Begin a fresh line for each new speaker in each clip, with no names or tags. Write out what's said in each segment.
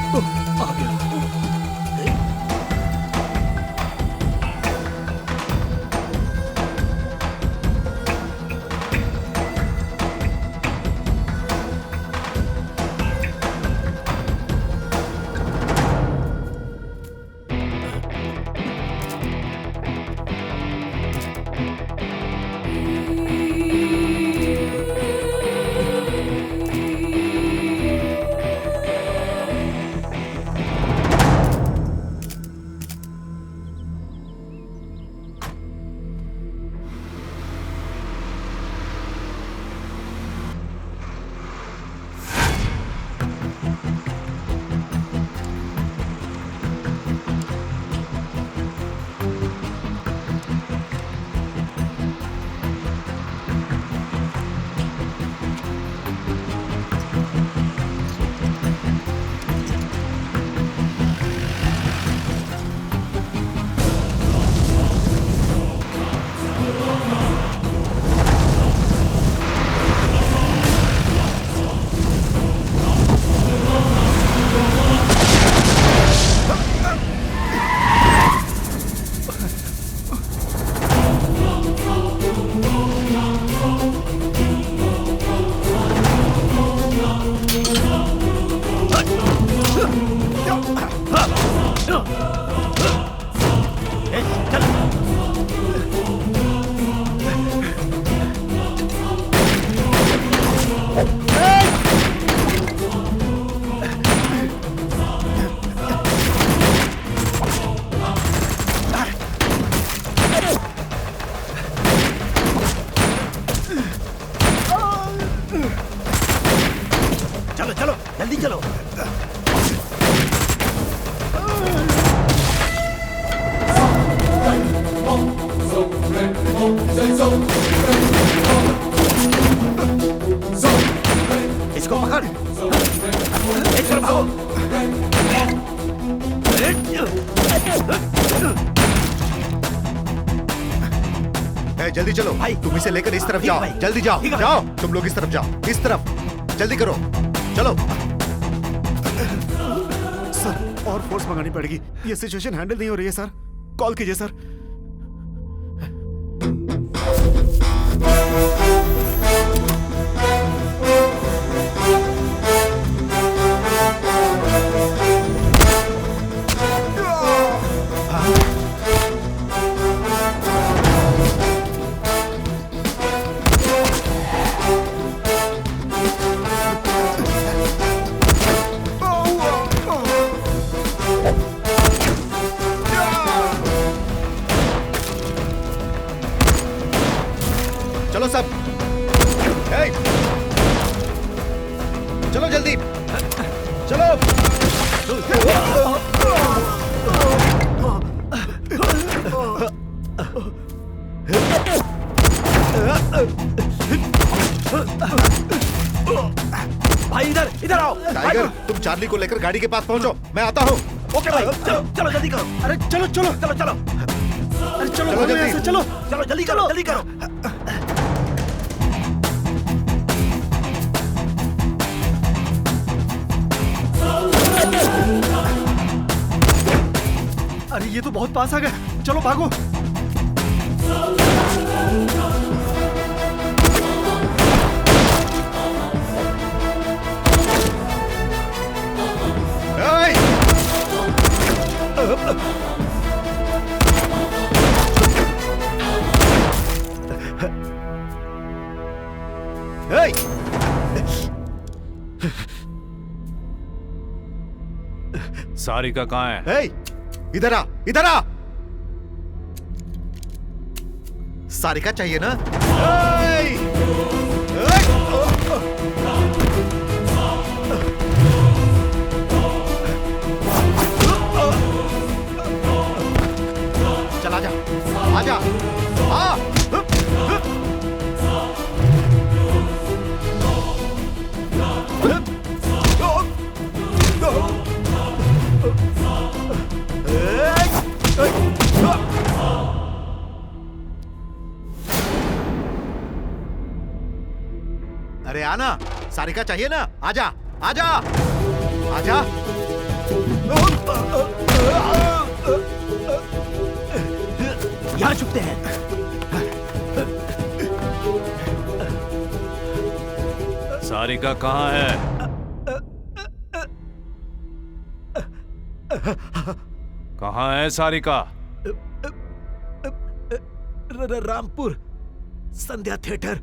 आ गया।
चलो चलो जल्दी चलो। इसको पकड़। इस तरफ आओ।
जल्दी चलो
भाई,
तुम इसे लेकर इस तरफ जाओ।
भाई,
जल्दी जाओ
ठीक है
जाओ, तुम लोग इस तरफ जाओ, इस तरफ जल्दी करो, चलो।
सर और फोर्स मंगानी पड़ेगी, ये सिचुएशन हैंडल नहीं हो रही है सर। कॉल कीजिए सर।
चलो सब, चलो जल्दी चलो।
भाई इधर इधर आओ।
टाइगर, तुम चार्ली को लेकर गाड़ी के पास पहुंचो, मैं आता हूँ।
ओके भाई, चलो चलो जल्दी करो।
अरे चलो चलो
चलो चलो
अरे चलो
चलो जल्दी।
ऐसे चलो।
चलो जल्दी करो जल्दी करो।
अरे ये तो बहुत पास आ गए, चलो भागो।
सारिका कहाँ है?
इधर आ, इधर आ। सारिका चाहिए ना? चल आजा, आजा, आ। अरे आना, सारिका चाहिए ना? आजा, आजा, आजा।
रुकते हैं।
सारिका कहाँ है? कहाँ है सारिका?
रामपुर संध्या थिएटर।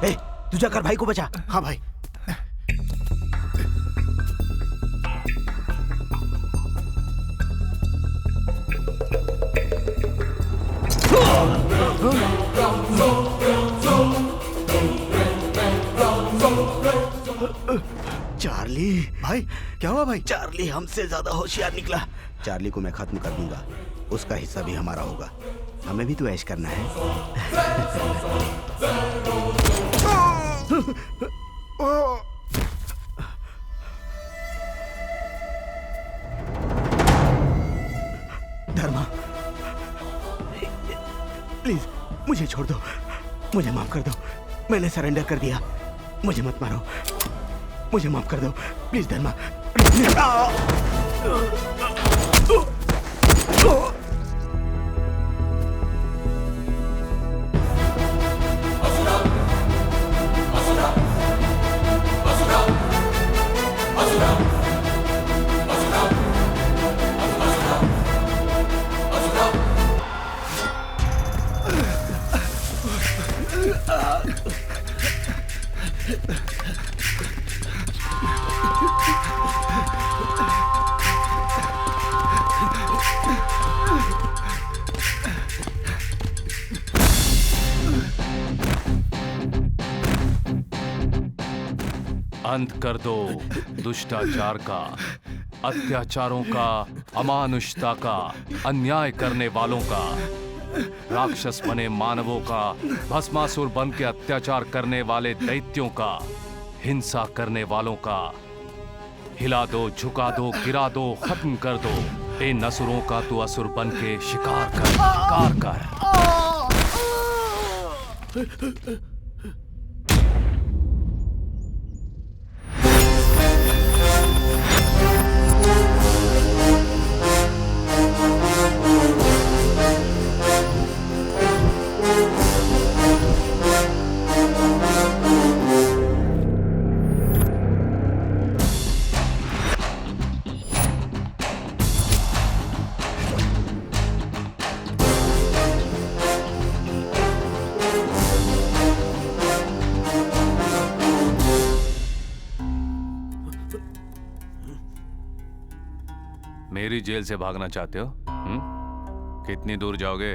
ए, तू जाकर भाई को बचा।
हाँ भाई।
चार्ली
भाई क्या हुआ भाई?
चार्ली हमसे ज्यादा होशियार निकला। चार्ली को मैं खत्म कर दूंगा, उसका हिस्सा भी हमारा होगा। हमें भी तो ऐश करना है। धर्मा प्लीज मुझे छोड़ दो, मुझे माफ कर दो। मैंने सरेंडर कर दिया, मुझे मत मारो, मुझे माफ कर दो प्लीज धर्मा।
अंत कर दो दुष्टाचार का, अत्याचारों का, अमानुषता का, अन्याय करने वालों का, राक्षस बने मानवों का, भस्मासुर बन के अत्याचार करने वाले दैत्यों का, हिंसा करने वालों का। हिला दो, झुका दो, गिरा दो, खत्म कर दो। इन असुरों का तू असुर बन के शिकार कर, शिकार कर। मेरी जेल से भागना चाहते हो? कितनी दूर जाओगे?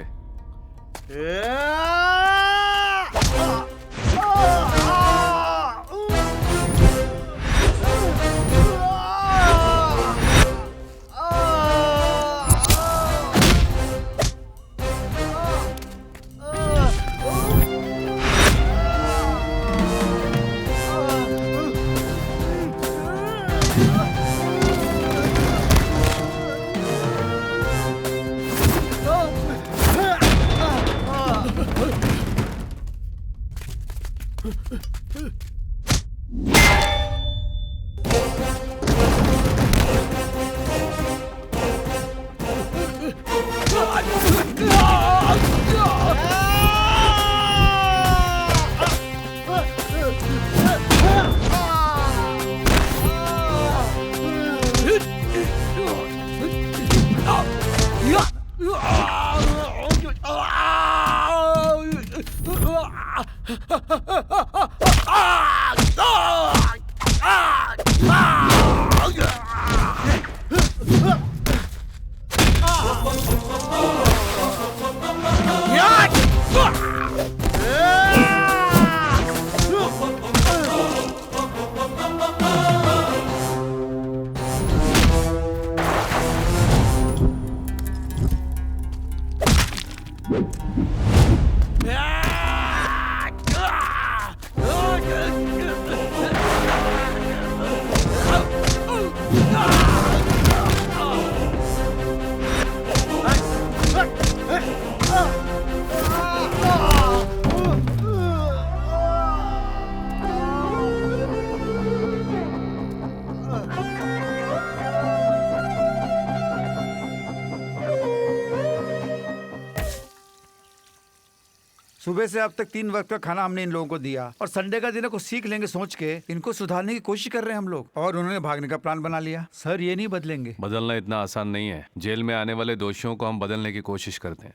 सुबह से अब तक 3 वक्त का खाना हमने इन लोगों को दिया और संडे का दिन है, कुछ सीख लेंगे सोच के इनको सुधारने की कोशिश कर रहे हैं हम लोग, और उन्होंने भागने का प्लान बना लिया। सर ये नहीं बदलेंगे।
बदलना इतना आसान नहीं है। जेल में आने वाले दोषियों को हम बदलने की कोशिश करते हैं,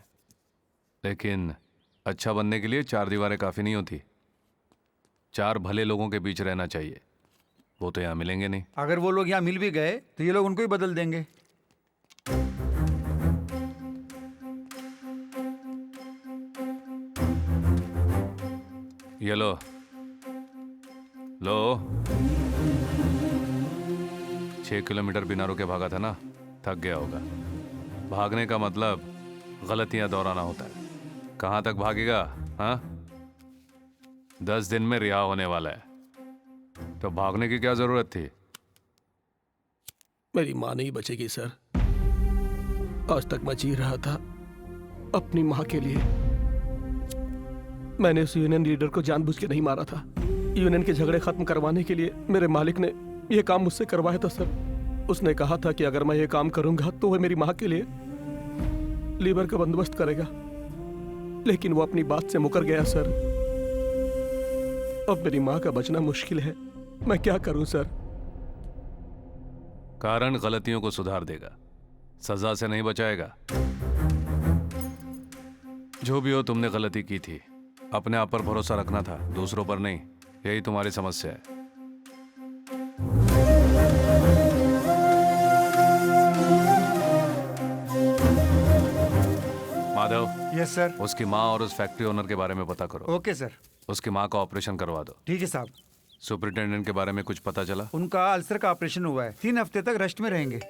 लेकिन अच्छा बनने के लिए 4 दीवारें काफ़ी नहीं होती। 4 भले लोगों के बीच रहना चाहिए। वो तो यहाँ मिलेंगे नहीं।
अगर वो लोग यहाँ मिल भी गए तो ये लोग उनको ही बदल देंगे।
ये लो 6 किलोमीटर बिना रुके भागा था ना, थक गया होगा। भागने का मतलब गलतियां दोहराना होता है। कहाँ तक भागेगा? हाँ, 10 दिन में रिहा होने वाला है, तो भागने की क्या जरूरत थी?
मेरी माँ नहीं बचेगी सर। आज तक मैं जी रहा था अपनी माँ के लिए। मैंने उस यूनियन लीडर को जानबूझ के नहीं मारा था। यूनियन के झगड़े खत्म करवाने के लिए मेरे मालिक ने यह काम मुझसे करवाया था सर। उसने कहा था कि अगर मैं ये काम करूंगा तो वह मेरी माँ के लिए लीवर का बंदोबस्त करेगा, लेकिन वो अपनी बात से मुकर गया सर। अब मेरी माँ का बचना मुश्किल है। मैं क्या करूं सर?
कारण गलतियों को सुधार देगा, सजा से नहीं बचाएगा। जो भी हो, तुमने गलती की थी। अपने आप पर भरोसा रखना था, दूसरों पर नहीं। यही तुम्हारी समस्या है। Madhav,
yes sir.
उसकी माँ और उस फैक्ट्री ओनर के बारे में पता करो।
Okay sir.
उसकी माँ का ऑपरेशन करवा दो।
ठीक है साहब।
सुपरिटेंडेंट के बारे में कुछ पता चला?
उनका अल्सर का ऑपरेशन हुआ है, 3 हफ्ते तक रेस्ट में रहेंगे।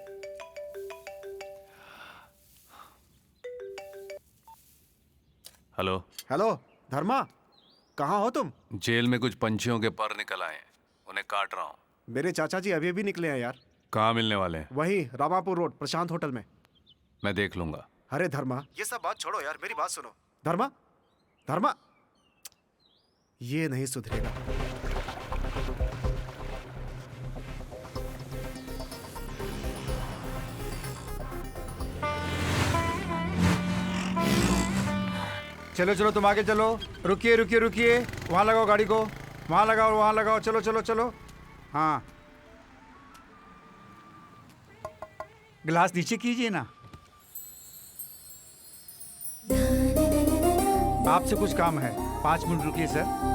हेलो।
हेलो धर्मा, कहाँ हो तुम?
जेल में कुछ पंछियों के पर निकल आए हैं, उन्हें काट रहा हूँ।
मेरे चाचा जी अभी अभी निकले हैं यार।
कहाँ मिलने वाले हैं?
वहीं रामापुर रोड प्रशांत होटल में।
मैं देख लूंगा।
अरे धर्मा, ये सब बात छोड़ो यार, मेरी बात सुनो। धर्मा, धर्मा, ये नहीं सुधरेगा।
चलो चलो तुम आगे चलो। रुकिए रुकिए रुकिए, वहाँ लगाओ गाड़ी को, वहाँ लगाओ, वहाँ लगाओ। चलो चलो चलो। हाँ, गिलास नीचे कीजिए ना। आपसे कुछ काम है, 5 मिनट रुकिए सर।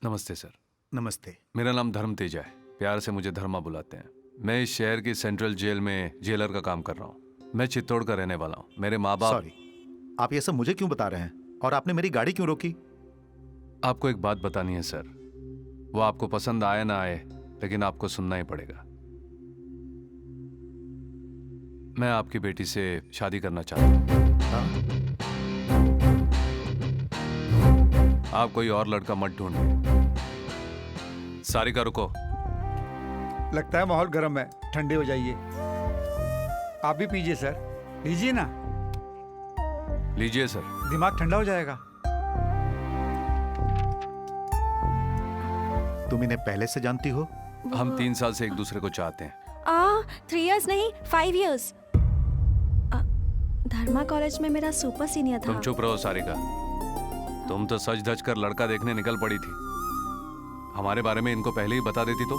नमस्ते सर।
नमस्ते।
मेरा नाम धर्म तेजा है, प्यार से मुझे धर्मा बुलाते हैं। मैं इस शहर की सेंट्रल जेल में जेलर का काम कर रहा हूँ। मैं चित्तौड़ का रहने वाला हूँ। मेरे माँ बाप।
सॉरी, आप ये सब मुझे क्यों बता रहे हैं? और आपने मेरी गाड़ी क्यों रोकी?
आपको एक बात बतानी है सर। वो आपको पसंद आए ना आए, लेकिन आपको सुनना ही पड़ेगा। मैं आपकी बेटी से शादी करना चाहता हूँ। आप कोई और लड़का मत ढूंढिए। सारिका रुको।
लगता है माहौल गर्म है, ठंडे हो जाइए। आप भी पीजिए सर, लीजिए ना।
लीजिए सर।
दिमाग ठंडा हो जाएगा।
तुम इन्हें पहले से जानती हो?
हम 3 साल से एक दूसरे को चाहते हैं।
3 इयर्स नहीं, 5 इयर्स। धर्मा कॉलेज में मेरा सुपर सीनियर था।
तुम चुप रहो सारिका। तुम तो सच धज कर लड़का देखने निकल पड़ी थी। हमारे बारे में इनको पहले ही बता देती तो।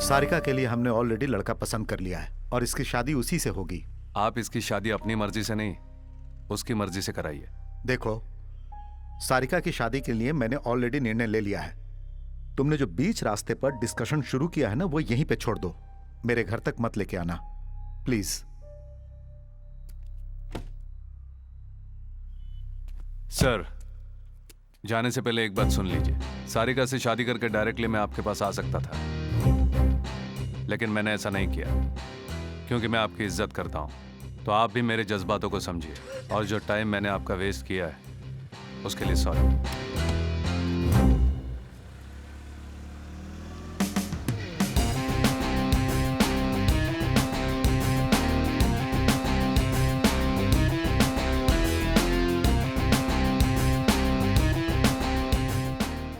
सारिका के लिए हमने ऑलरेडी लड़का पसंद कर लिया है और इसकी शादी उसी से होगी।
आप इसकी शादी अपनी मर्जी से नहीं, उसकी मर्जी से कराइए।
देखो, सारिका की शादी के लिए मैंने ऑलरेडी निर्णय ले लिया है। तुमने जो बीच रास्ते पर डिस्कशन शुरू किया है ना, वो यहीं पे छोड़ दो। मेरे घर तक मत लेके आना प्लीज।
सर, जाने से पहले एक बात सुन लीजिए। सारिका से शादी करके डायरेक्टली मैं आपके पास आ सकता था, लेकिन मैंने ऐसा नहीं किया क्योंकि मैं आपकी इज्जत करता हूँ। तो आप भी मेरे जज्बातों को समझिए, और जो टाइम मैंने आपका वेस्ट किया है उसके लिए सॉरी।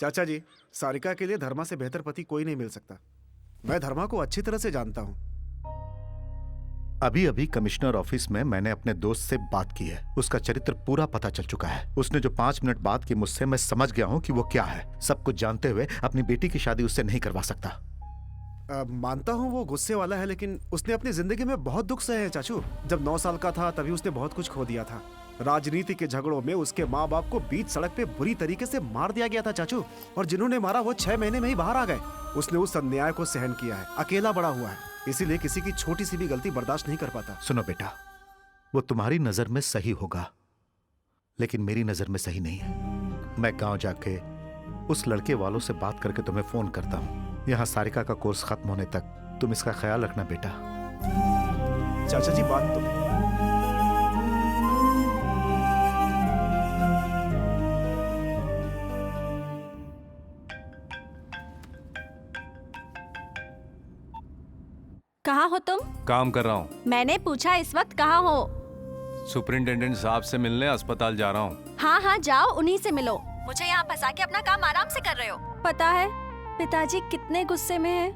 चाचा जी, सारिका के लिए धर्मा से बेहतर पति कोई नहीं मिल सकता। मैं धर्मा को अच्छी तरह से जानता हूँ।
अभी अभी कमिश्नर ऑफिस में मैंने अपने दोस्त से बात की है। उसका चरित्र पूरा पता चल चुका है। उसने जो 5 मिनट बात की मुझसे, मैं समझ गया हूँ कि वो क्या है। सब कुछ जानते हुए अपनी बेटी की शादी उससे नहीं करवा सकता।
मानता हूँ वो गुस्से वाला है, लेकिन उसने अपनी जिंदगी में बहुत दुख सहे हैं चाचू। जब 9 साल का था तभी उसने बहुत कुछ खो दिया था। राजनीति के झगड़ों में उसके माँ बाप को बीच सड़क पे बुरी तरीके से मार दिया गया था चाचू, और जिन्होंने मारा वो 6 महीने में ही बाहर आ गए। उसने उस अन्याय को सहन किया है, अकेला बड़ा हुआ है, इसीलिए किसी की छोटी सी भी गलती बर्दाश्त नहीं कर पाता।
सुनो बेटा, वो तुम्हारी नजर में सही होगा, लेकिन मेरी नजर में सही नहीं है। मैं गांव जाके उस लड़के वालों से बात करके तुम्हें फोन करता हूँ। यहाँ सारिका का कोर्स खत्म होने तक तुम इसका ख्याल रखना बेटा।
चाचा जी, बात तो
कहाँ हो तुम?
काम कर रहा हूँ।
मैंने पूछा इस वक्त कहाँ हो?
सुपरिंटेंडेंट साहब से मिलने अस्पताल जा रहा हूँ।
हाँ हाँ जाओ, उन्हीं से मिलो। मुझे यहाँ फंसा के अपना काम आराम से कर रहे हो। पता है पिताजी कितने गुस्से में हैं।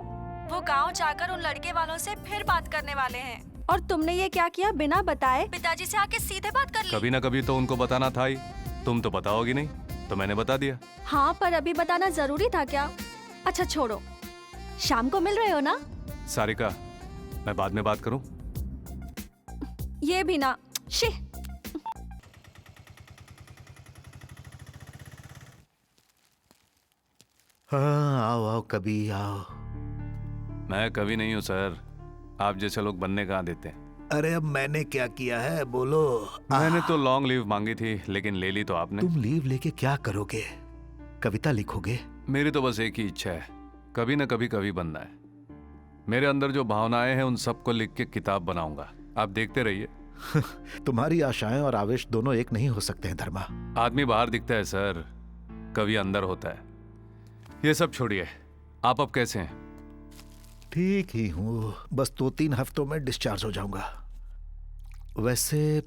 वो गांव जाकर उन लड़के वालों से फिर बात करने वाले हैं। और तुमने ये क्या किया, बिना बताए पिताजी से आके सीधे बात कर ली।
कभी ना कभी तो उनको बताना था ही। तुम तो बताओगी नहीं, तो मैंने बता दिया।
हाँ, पर अभी बताना जरूरी था क्या? अच्छा छोड़ो, शाम को मिल रहे हो ना?
सारिका, मैं बाद में बात करूं?
ये भी ना। शी।
हाँ, आओ आओ, कभी आओ।
मैं कभी नहीं हूं सर, आप जैसे लोग बनने कहाँ देते हैं।
अरे अब मैंने क्या किया है, बोलो।
मैंने तो लॉन्ग लीव मांगी थी, लेकिन ले ली तो आपने।
तुम लीव लेके क्या करोगे? कविता लिखोगे?
मेरी तो बस एक ही इच्छा है, कभी ना कभी बनना है। मेरे अंदर जो भावनाएं हैं उन सबको लिख के किताब बनाऊंगा। आप देखते रहिए।
तुम्हारी आशाएं और आवेश दोनों एक नहीं हो सकते हैं धर्मा।
आदमी बाहर दिखता है सर, कभी अंदर होता है। ये सब छोड़िए, आप अब कैसे हैं?
ठीक ही हूँ, बस 2-3 हफ्तों में डिस्चार्ज हो जाऊंगा। वैसे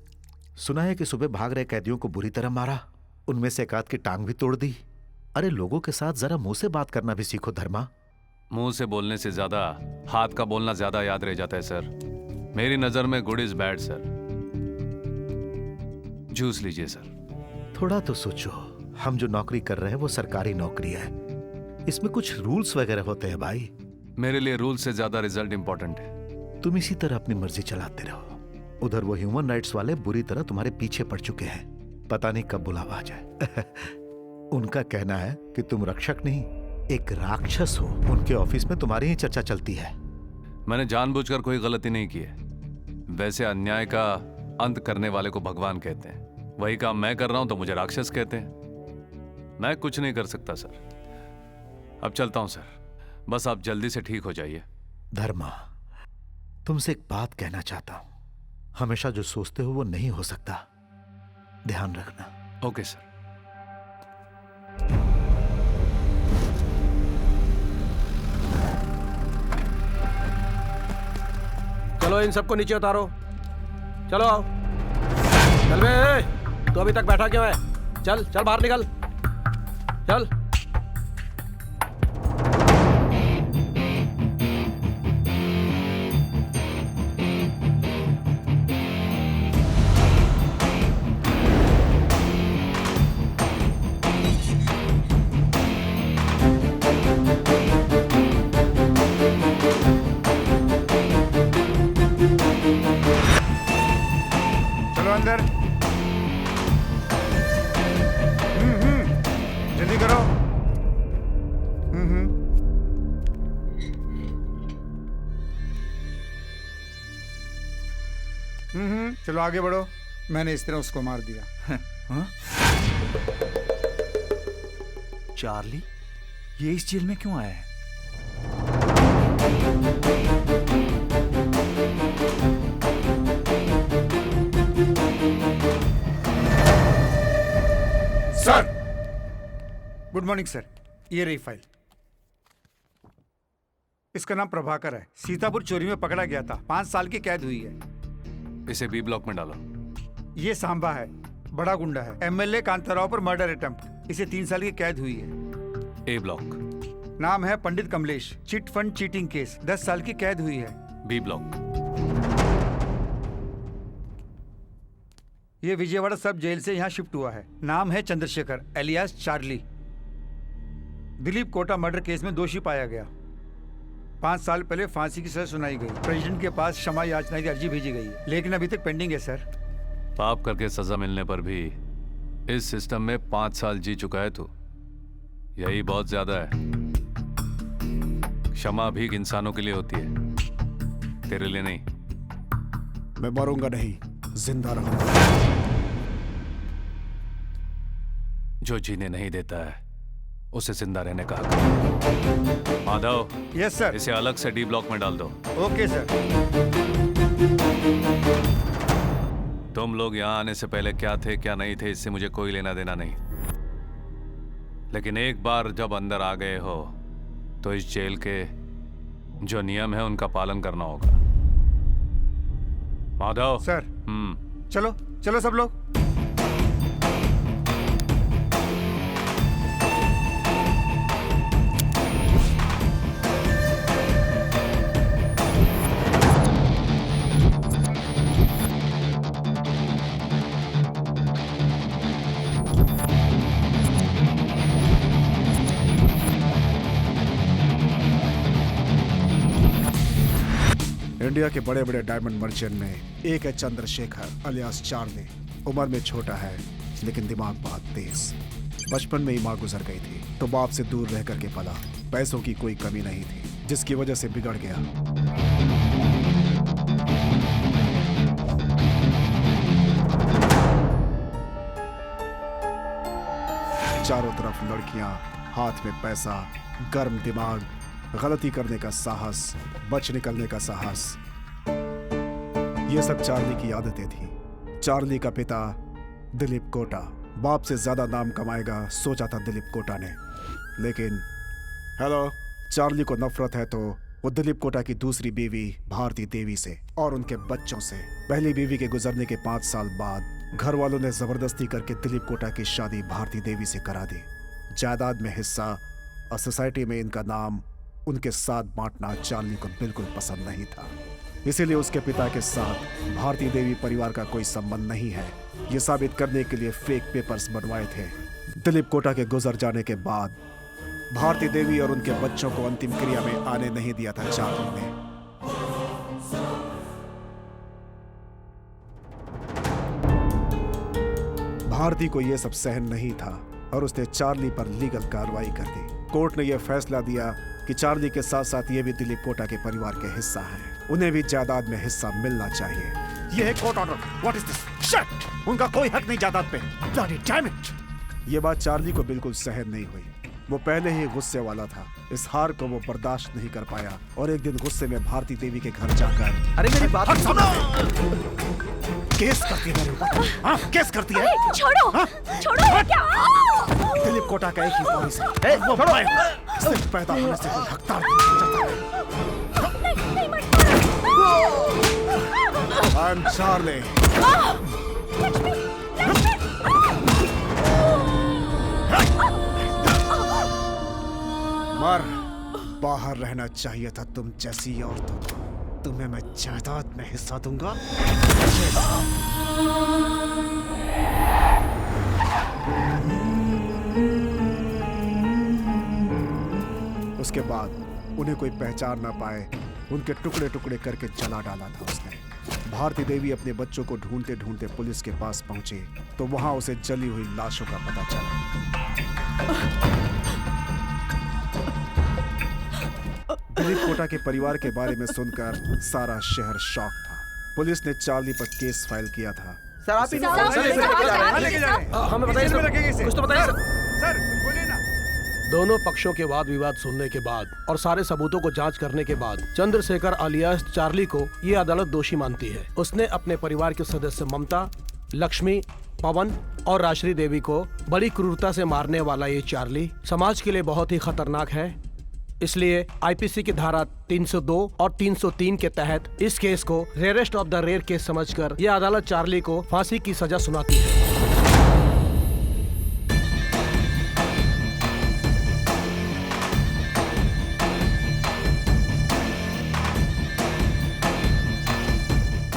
सुना है कि सुबह भाग रहे कैदियों को बुरी तरह मारा, उनमें से एक आध की टांग भी तोड़ दी। अरे लोगों के साथ जरा मुंह से बात करना भी सीखो धर्मा।
मुंह से बोलने से ज्यादा हाथ का बोलना ज्यादा याद रह जाता है सर। मेरी नजर में good is bad sir. Juice लीजिए सर।
थोड़ा तो सोचो, हम जो नौकरी कर रहे हैं वो सरकारी नौकरी है, इसमें कुछ रूल्स वगैरह होते हैं भाई।
मेरे लिए रूल से ज्यादा रिजल्ट इंपॉर्टेंट है।
तुम इसी तरह अपनी मर्जी चलाते रहो। उधर वो ह्यूमन राइट्स वाले बुरी तरह तुम्हारे पीछे पड़ चुके हैं, पता नहीं कब बुलावा आ जाए। उनका कहना है कि तुम रक्षक नहीं, एक राक्षस हो। उनके ऑफिस में तुम्हारी ही चर्चा चलती है।
मैंने जानबूझकर कोई गलती नहीं की है। वैसे अन्याय का अंत करने वाले को भगवान कहते हैं, वही काम मैं कर रहा हूं तो मुझे राक्षस कहते हैं। मैं कुछ नहीं कर सकता सर। अब चलता हूं सर, बस आप जल्दी से ठीक हो जाइए।
धर्मा, तुमसे एक बात कहना चाहता हूं। हमेशा जो सोचते हो वो नहीं हो सकता, ध्यान रखना।
Okay sir.
चलो इन सबको नीचे उतारो। चलो आओ। चल बे, तू अभी तक बैठा क्यों है? चल चल बाहर निकल, चल।
चलो अंदर। जल्दी करो। चलो आगे बढ़ो। मैंने इस तरह उसको मार दिया। हाँ?
चार्ली, ये इस जेल में क्यों आया है?
Sir, good morning sir. ये रही फाइल। इसका नाम प्रभाकर है। सीतापुर चोरी में पकड़ा गया था। 5 साल की कैद हुई है।
इसे बी ब्लॉक में डालो।
ये सांबा है, बड़ा गुंडा है। एमएलए कांताराव पर मर्डर अटेम्प्ट। इसे 3 साल की कैद हुई है।
A block.
नाम है Pandit Kamlesh. Chit fund cheating case, 10 साल की कैद हुई है।
B block.
ये विजयवाड़ा सब जेल से यहाँ शिफ्ट हुआ है। नाम है Chandrashekhar alias Charlie. Dilip Kota murder case में दोषी पाया गया। 5 साल पहले फांसी की सजा सुनाई गई। प्रेसिडेंट के पास क्षमा याचना की अर्जी भेजी गई, लेकिन अभी तक पेंडिंग है सर।
पाप करके सजा मिलने पर भी इस सिस्टम में 5 साल जी चुका है तू। यही बहुत ज्यादा है। क्षमा भी इंसानों के लिए होती है, तेरे लिए नहीं।
मैं मरूंगा नहीं, जिंदा रहूंगा।
जो जीने नहीं देता है उसे जिंदा रहने का हक है। Madhav,
yes sir.
इसे अलग से डी ब्लॉक में डाल दो।
Okay sir.
तुम लोग यहाँ आने से पहले क्या थे क्या नहीं थे इससे मुझे कोई लेना देना नहीं, लेकिन एक बार जब अंदर आ गए हो तो इस जेल के जो नियम है उनका पालन करना होगा। माधव
सर। चलो चलो सब लोग।
इंडिया के बड़े बड़े डायमंड मर्चेंट में एक है चंद्रशेखर अलियास चार्ली। उम्र में छोटा है लेकिन दिमाग बहुत तेज। बचपन में ही माँ गुजर गई थी तो बाप से दूर रह करके पला। पैसों की कोई कमी नहीं थी जिसकी वजह से बिगड़ गया। चारों तरफ लड़कियां, हाथ में पैसा, गर्म दिमाग, गलती करने का साहस, बच निकलने का साहस, ये सब चार्ली की आदतें थी। चार्ली का पिता दिलीप कोटा बाप से ज्यादा नाम कमाएगा सोचा था दिलीप कोटा ने, लेकिन हेलो, चार्ली को नफरत है तो वो दिलीप कोटा की दूसरी बीवी भारती देवी से और उनके बच्चों से। पहली बीवी के गुजरने के 5 साल बाद घर वालों ने जबरदस्ती करके दिलीप कोटा की शादी भारती देवी से करा दी। जायदाद में हिस्सा और सोसाइटी में इनका नाम उनके साथ बांटना चार्ली को बिल्कुल पसंद नहीं था। इसीलिए उसके पिता के साथ भारती देवी परिवार का कोई संबंध नहीं है ये साबित करने के लिए फेक पेपर्स बनवाए थे। दिलीप कोटा के गुजर जाने के बाद भारती देवी और उनके बच्चों को अंतिम क्रिया में आने नहीं दिया था चार्ली ने। भारती को यह सब सहन नहीं था और उसने चार्ली पर लीगल कार्रवाई कर दी। कोर्ट ने यह फैसला दिया कि चार्ली के साथ साथ ये भी दिलीप कोटा के परिवार के हिस्सा हैं। उन्हें भी जायदाद में हिस्सा मिलना चाहिए। यह है court order. What is this? Shit! उनका कोई हक नहीं जायदाद पे। Bloody damn it! ये बात चार्ली को बिल्कुल सहन नहीं हुई। वो पहले ही गुस्से वाला था। इस हार को वो बर्दाश्त नहीं कर पाया और एक दिन गुस्से में भारती देवी के घर जाकर
अरे मेरी बात सुनो।
केस करती है मेरे ऊपर। हाँ, केस करती है।
छोड़ो,
हाँ?
छोड़ो क्या?
दिलीप कोटा का एक ही वारिस है। वो सिर्फ पैदा होने से कोई हकदार नहीं जाता है। I am Charlie. मर, बाहर रहना चाहिए था तुम जैसी औरतों को। तुम्हें मैं जायदाद में हिस्सा दूंगा। उसके बाद उन्हें कोई पहचान ना पाए उनके टुकड़े टुकड़े करके जला डाला था उसने। भारती देवी अपने बच्चों को ढूंढते ढूंढते पुलिस के पास पहुंचे तो वहां उसे जली हुई लाशों का पता चला। दिलीप कोटा के परिवार के बारे में सुनकर सारा शहर शॉक था। पुलिस ने चार्ली पर केस फाइल किया था।
सर आप ही
लेके जा रहे हैं।
हमें बताइए
इसमें
सर,
रखेंगे इसे।
कुछ तो बताइए सर।
सर कुछ बोलिए ना।
दोनों पक्षों के वाद विवाद सुनने के बाद और सारे सबूतों को जांच करने के बाद चंद्रशेखर अलियास चार्ली को ये अदालत दोषी मानती है। उसने अपने परिवार के सदस्य ममता, लक्ष्मी, पवन और राश्री देवी को बड़ी क्रूरता से मारने वाला ये चार्ली समाज के लिए बहुत ही खतरनाक है। इसलिए आईपीसी की धारा 302 और 303 के तहत इस केस को rarest of the rare case समझकर यह अदालत चार्ली को फांसी की सजा सुनाती है।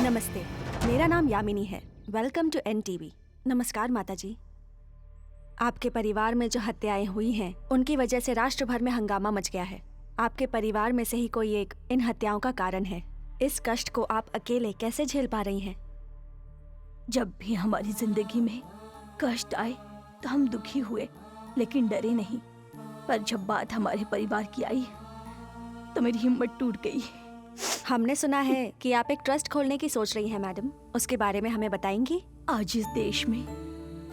नमस्ते, मेरा नाम यामिनी है। Welcome to NTV. नमस्कार माता जी। आपके परिवार में जो हत्याएं हुई हैं, उनकी वजह से राष्ट्र भर में हंगामा मच गया है। आपके परिवार में से ही कोई एक इन हत्याओं का कारण है। इस कष्ट को आप अकेले कैसे झेल पा रही हैं?
जब भी हमारी जिंदगी में कष्ट आए तो हम दुखी हुए, लेकिन डरे नहीं। पर जब बात हमारे परिवार की आई तो मेरी हिम्मत टूट गई।
हमने सुना है कि आप एक ट्रस्ट खोलने की सोच रही हैं मैडम, उसके बारे में हमें बताएंगी?
आज इस देश में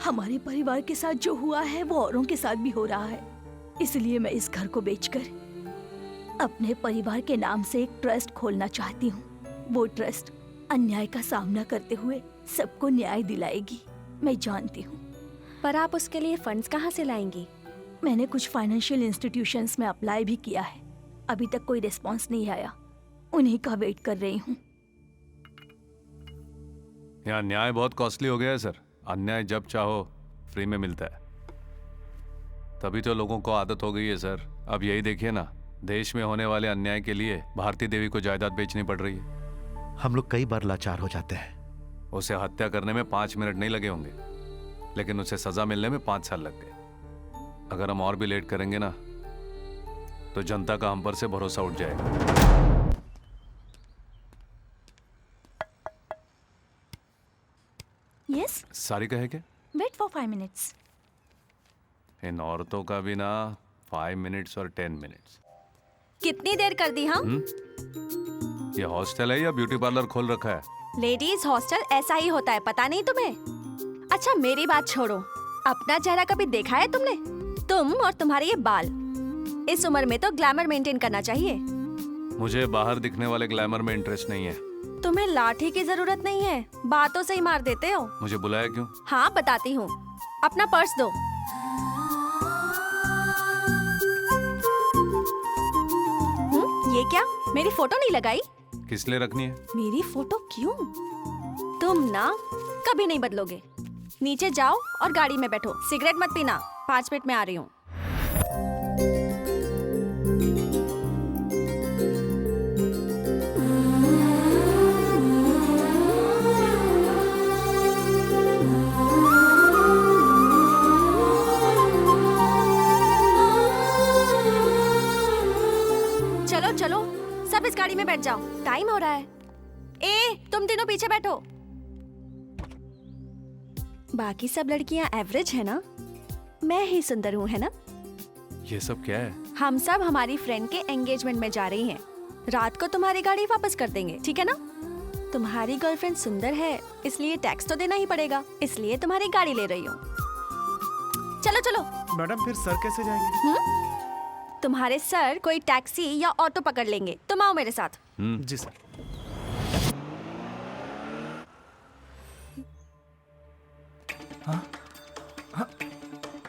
हमारे परिवार के साथ जो हुआ है वो औरों के साथ भी हो रहा है। इसलिए मैं इस घर को बेचकर अपने परिवार के नाम से एक ट्रस्ट खोलना चाहती हूँ। वो ट्रस्ट अन्याय का सामना करते हुए सबको न्याय दिलाएगी, मैं जानती हूँ।
पर आप उसके लिए फंड्स कहाँ से लाएंगी?
मैंने कुछ फाइनेंशियल इंस्टीट्यूशंस में अप्लाई भी किया है, अभी तक कोई रिस्पॉन्स नहीं आया। उन्हीं का वेट कर रही हूँ।
यहाँ न्याय बहुत कॉस्टली हो गया है सर। अन्याय जब चाहो फ्री में मिलता है, तभी तो लोगों को आदत हो गई है सर। अब यही देखिए ना, देश में होने वाले अन्याय के लिए भारती देवी को जायदाद बेचनी पड़ रही है।
हम लोग कई बार लाचार हो जाते हैं।
उसे हत्या करने में 5 मिनट नहीं लगे होंगे, लेकिन उसे सजा मिलने में 5 साल लग गए। अगर हम और भी लेट करेंगे ना तो जनता का हम पर से भरोसा उठ जाएगा।
यस,
सारी कहे क्या?
Wait for 5 minutes.
इन औरतों का भी ना 5 मिनट्स और 10 मिनट्स।
कितनी देर कर दी हम?
ये हॉस्टल है या ब्यूटी पार्लर खोल रखा है?
लेडीज हॉस्टल ऐसा ही होता है, पता नहीं तुम्हें? अच्छा मेरी बात छोड़ो, अपना चेहरा कभी देखा है तुमने? तुम और तुम्हारे ये बाल, इस उम्र में तो ग्लैमर मेंटेन करना चाहिए।
मुझे बाहर दिखने वाले ग्लैमर में इंटरेस्ट नहीं है।
तुम्हें लाठी की जरूरत नहीं है, बातों से ही मार देते हो।
मुझे बुलाया क्यों?
हाँ बताती हूँ, अपना पर्स दो। ये क्या, मेरी फोटो नहीं लगाई?
किस लिए रखनी है?
मेरी फोटो क्यों? तुम ना कभी नहीं बदलोगे। नीचे जाओ और गाड़ी में बैठो। सिगरेट मत पीना, 5 मिनट में आ रही हूँ। चलो चलो, सब इस गाड़ी में बैठ जाओ, टाइम हो रहा है। ए, तुम तीनों पीछे बैठो। बाकी सब लड़कियां एवरेज है ना? मैं ही सुंदर हूँ, है ना?
ये सब क्या है?
हम सब हमारी फ्रेंड के एंगेजमेंट में जा रही हैं। रात को तुम्हारी गाड़ी वापस कर देंगे, ठीक है ना? तुम्हारी गर्लफ्रेंड सुंदर है, इसलिए टैक्स तो देना ही पड़ेगा, इसलिए तुम्हारी गाड़ी ले रही हूँ। चलो चलो।
मैडम फिर सर कैसे जाएंगे?
तुम्हारे सर कोई टैक्सी या ऑटो पकड़ लेंगे, तुम आओ मेरे साथ।
जी सर।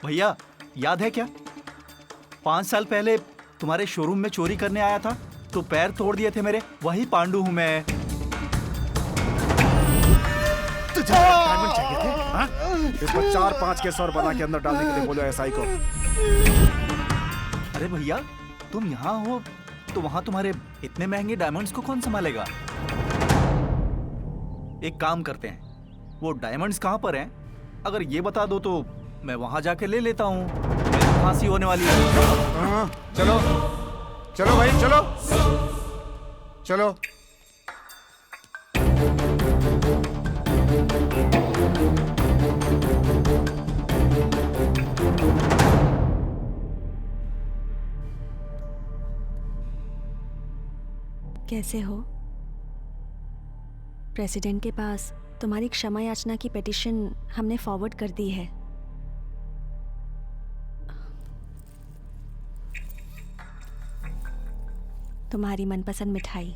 भैया, याद है क्या? 5 साल पहले तुम्हारे शोरूम में चोरी करने आया था तो पैर तोड़ दिए थे मेरे। वही पांडु हूँ मैं।
तुझे डायमंड चाहिए थे? हाँ? इसको 4-5 केस और बना के अंदर डालने के लिए बोलो एसआई को।
अरे भैया, तुम यहाँ हो तो वहाँ तुम्हारे इतने महंगे डायमंड्स को कौन संभालेगा? एक काम करते हैं, वो डायमंड्स कहाँ पर हैं? अगर ये बता दो तो मैं वहाँ जाके ले लेता हूँ। मेरी फांसी होने वाली है।
हाँ, चलो चलो भाई, चलो चलो।
कैसे हो? प्रेसिडेंट के पास तुम्हारी क्षमा याचना की पिटीशन हमने फॉरवर्ड कर दी है। तुम्हारी मनपसंद मिठाई।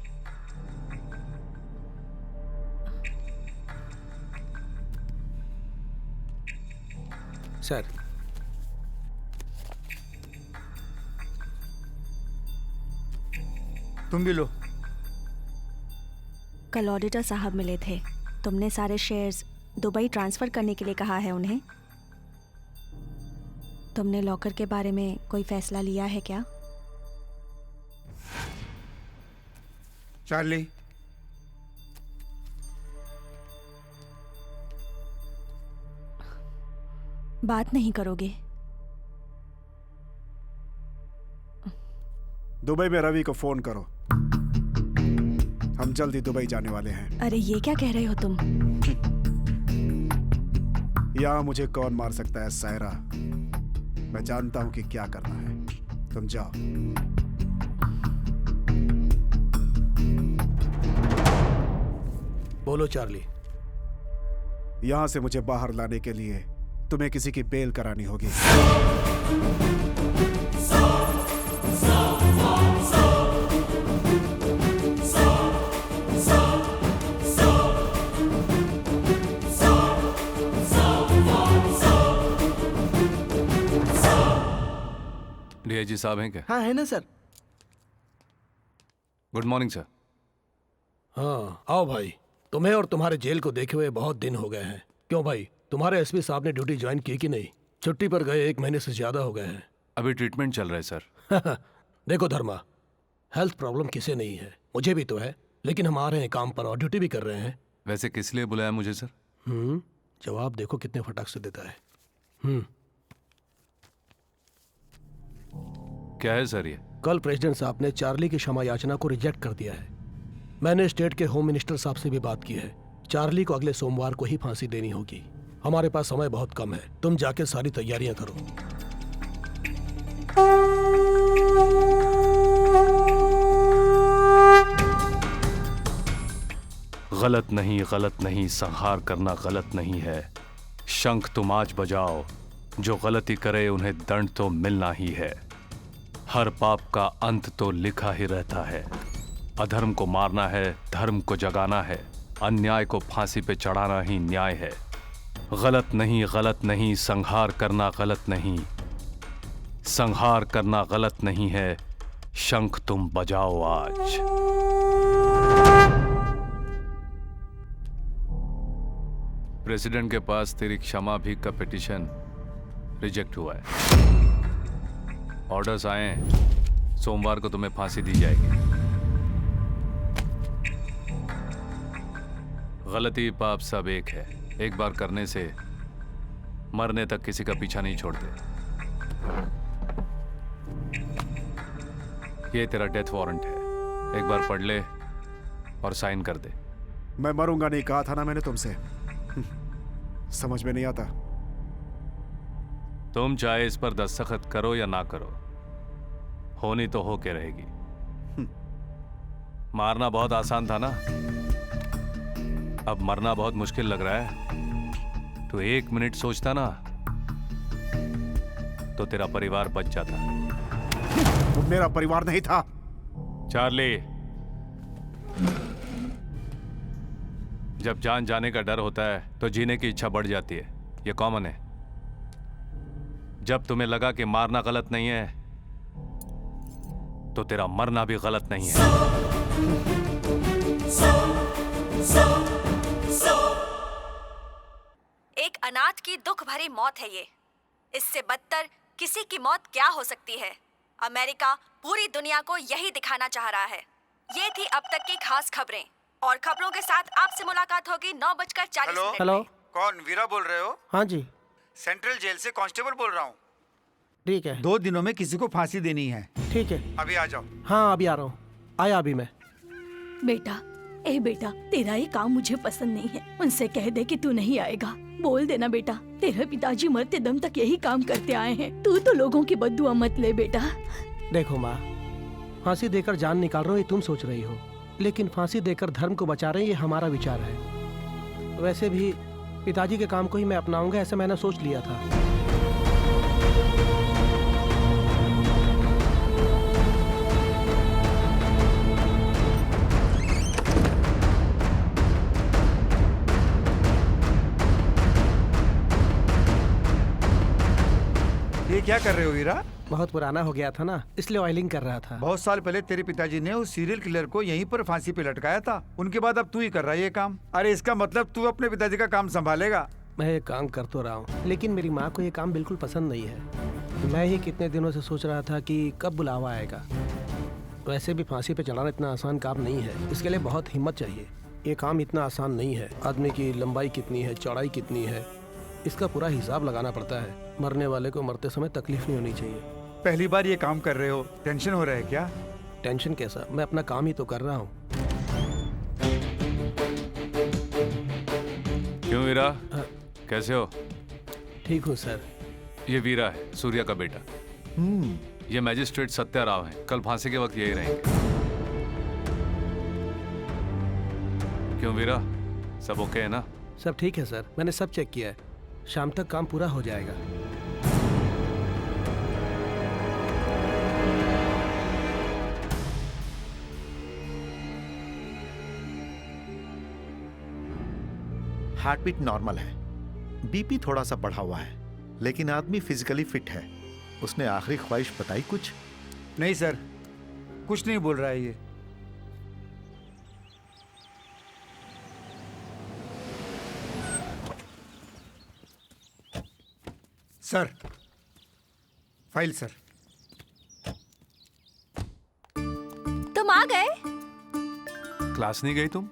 सर,
तुम भी लो।
कल ऑडिटर साहब मिले थे। तुमने सारे शेयर्स दुबई ट्रांसफर करने के लिए कहा है उन्हें। तुमने लॉकर के बारे में कोई फैसला लिया है क्या?
चार्ली,
बात नहीं करोगे?
दुबई में रवि को फोन करो, हम जल्दी दुबई जाने वाले हैं।
अरे ये क्या कह रहे हो तुम?
यहाँ मुझे कौन मार सकता है सायरा, मैं जानता हूँ कि क्या करना है। तुम जाओ।
बोलो चार्ली।
यहाँ से मुझे बाहर लाने के लिए तुम्हें किसी की बेल करानी होगी।
डीआईजी साहब हैं क्या?
हाँ है ना सर।
Good morning sir.
हाँ आओ भाई, तुम्हें और तुम्हारे जेल को देखे हुए बहुत दिन हो गए हैं। क्यों भाई, तुम्हारे एसपी साहब ने ड्यूटी ज्वाइन की कि नहीं? छुट्टी पर गए 1 महीने से ज्यादा हो गए हैं।
अभी ट्रीटमेंट चल रहा है सर।
देखो धर्मा, हेल्थ प्रॉब्लम किसे नहीं है, मुझे भी तो है, लेकिन हम आ रहे हैं काम पर और ड्यूटी भी कर रहे हैं।
वैसे किस लिए बुलाया मुझे सर?
जवाब देखो कितने फटाक से देता है।
क्या है सर ये?
कल प्रेसिडेंट साहब ने चार्ली की क्षमा याचना को रिजेक्ट कर दिया है। मैंने स्टेट के होम मिनिस्टर साहब से भी बात की है। चार्ली को अगले सोमवार को ही फांसी देनी होगी। हमारे पास समय बहुत कम है, तुम जाके सारी तैयारियां करो।
गलत नहीं, संहार करना गलत नहीं है। शंख तुम आज बजाओ, जो गलती करे उन्हें दंड तो मिलना ही है। हर पाप का अंत तो लिखा ही रहता है। अधर्म को मारना है, धर्म को जगाना है, अन्याय को फांसी पे चढ़ाना ही न्याय है। गलत नहीं, संहार करना गलत नहीं, संहार करना गलत नहीं है। शंख तुम बजाओ आज। प्रेसिडेंट के पास तेरी क्षमा भी का पिटीशन रिजेक्ट हुआ है। ऑर्डर्स आए हैं, सोमवार को तुम्हें फांसी दी जाएगी। गलती पाप सब एक है, एक बार करने से मरने तक किसी का पीछा नहीं छोड़ते। ये तेरा डेथ वारंट है, एक बार पढ़ ले और साइन कर दे।
मैं मरूंगा नहीं कहा था ना मैंने तुमसे। समझ में नहीं आता।
तुम चाहे इस पर दस्तखत करो या ना करो, होनी तो होके रहेगी। मारना बहुत आसान था ना, अब मरना बहुत मुश्किल लग रहा है। तो 1 मिनट सोचता ना तो तेरा परिवार बच जाता।
वो मेरा परिवार नहीं था।
चार्ली, जब जान जाने का डर होता है तो जीने की इच्छा बढ़ जाती है, ये कॉमन है। जब तुम्हें लगा कि मारना गलत नहीं है तो तेरा मरना भी गलत नहीं है।
एक अनाथ की दुख भरी मौत है ये। इससे बदतर किसी की मौत क्या हो सकती है? अमेरिका पूरी दुनिया को यही दिखाना चाह रहा है। ये थी अब तक की खास खबरें, और खबरों के साथ आपसे मुलाकात होगी 9:40
हेलो, कौन? वीरा बोल रहे हो?
हाँ जी
सेंट्रल जेल से कांस्टेबल बोल रहा हूँ।
ठीक है।
2 दिनों में किसी को फांसी देनी है।
ठीक है,
अभी आ जाओ।
हाँ अभी आ रहा हूँ, आया अभी मैं।
बेटा, ए बेटा, तेरा ये काम मुझे पसंद नहीं है। उनसे कह दे कि तू नहीं आएगा। बोल देना बेटा, तेरे पिताजी मरते दम तक यही काम करते आए हैं। तू तो लोगों की बद्दुआ मत ले बेटा।
देखो माँ, फांसी देकर जान निकाल रहे हो ये तुम सोच रही हो, लेकिन फांसी देकर धर्म को बचा रहे हैं ये हमारा विचार है। वैसे भी पिताजी के काम को ही मैं अपनाऊंगा, ऐसा मैंने सोच लिया था।
क्या कर रहे हो हीरा?
बहुत पुराना हो गया था ना, इसलिए ऑयलिंग कर रहा था।
बहुत साल पहले तेरे पिताजी ने उस सीरियल किलर को यहीं पर फांसी पे लटकाया था। उनके बाद अब तू ही कर रहा है ये काम। अरे इसका मतलब तू अपने पिताजी का काम संभालेगा।
मैं ये काम कर तो रहा हूँ, लेकिन मेरी माँ को ये काम बिल्कुल पसंद नहीं है। मैं ही कितने दिनों से सोच रहा था कि कब बुलावा आएगा। वैसे भी फांसी पे चढ़ाना इतना आसान काम नहीं है, इसके लिए बहुत हिम्मत चाहिए। ये काम इतना आसान नहीं है। आदमी की लंबाई कितनी है, चौड़ाई कितनी है, इसका पूरा हिसाब लगाना पड़ता है। मरने वाले को मरते समय तकलीफ नहीं होनी चाहिए।
पहली बार ये काम कर रहे हो, टेंशन हो रहा है क्या?
टेंशन कैसा, मैं अपना काम ही तो कर रहा हूँ।
क्यों वीरा, कैसे हो?
ठीक हूँ सर।
ये वीरा है, सूर्या का बेटा। ये मैजिस्ट्रेट सत्या राव हैं। कल फांसी के वक्त यही रहेंगे। क्यों वीरा, सब ओके है ना?
सब ठीक है सर, मैंने सब चेक किया है। शाम तक काम पूरा हो जाएगा।
हार्ट बीट नॉर्मल है, बीपी थोड़ा सा बढ़ा हुआ है, लेकिन आदमी फिजिकली फिट है। उसने आखिरी ख्वाहिश बताई कुछ?
नहीं सर, कुछ नहीं बोल रहा है ये। Sir, file sir.
तुम आ गए?
क्लास नहीं गई तुम?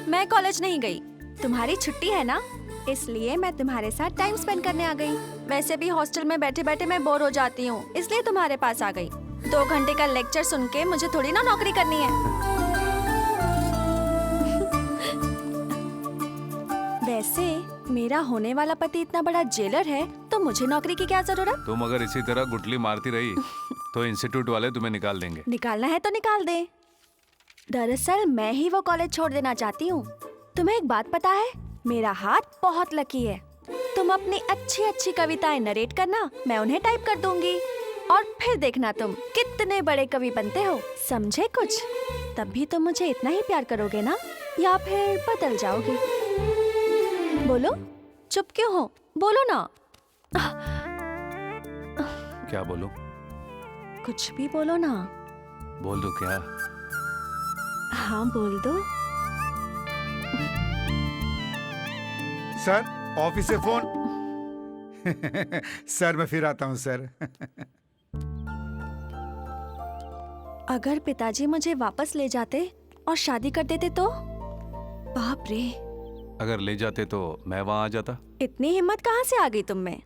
मैं कॉलेज नहीं गई। तुम्हारी छुट्टी है ना, इसलिए मैं तुम्हारे साथ टाइम स्पेंड करने आ गई। वैसे भी हॉस्टल में बैठे बैठे मैं बोर हो जाती हूँ, इसलिए तुम्हारे पास आ गई। 2 घंटे का लेक्चर सुन के मुझे थोड़ी ना नौकरी करनी है। वैसे मेरा होने वाला पति इतना बड़ा जेलर है, तो मुझे नौकरी की क्या जरूरत?
तुम अगर इसी तरह गुटली मारती रही तो इंस्टीट्यूट वाले तुम्हें निकाल देंगे।
निकालना है तो निकाल दे। दरअसल मैं ही वो कॉलेज छोड़ देना चाहती हूँ। तुम्हें एक बात पता है, मेरा हाथ बहुत लकी है। तुम अपनी अच्छी अच्छी कविताएं नरेट करना, मैं उन्हें टाइप कर दूंगी और फिर देखना तुम कितने बड़े कवि बनते हो। समझे कुछ? तब भी तुम मुझे इतना ही प्यार करोगे ना, या फिर बदल जाओगे? बोलो, चुप क्यों हो? बोलो ना।
क्या बोलूं?
कुछ भी बोलो ना।
बोल दो क्या?
हाँ बोल दो।
सर, ऑफिस से फोन। सर मैं फिर आता हूँ सर।
अगर पिताजी मुझे वापस ले जाते और शादी कर देते तो? बाप रे।
अगर ले जाते तो मैं वहां आ जाता।
इतनी हिम्मत कहाँ से आ गई तुम में?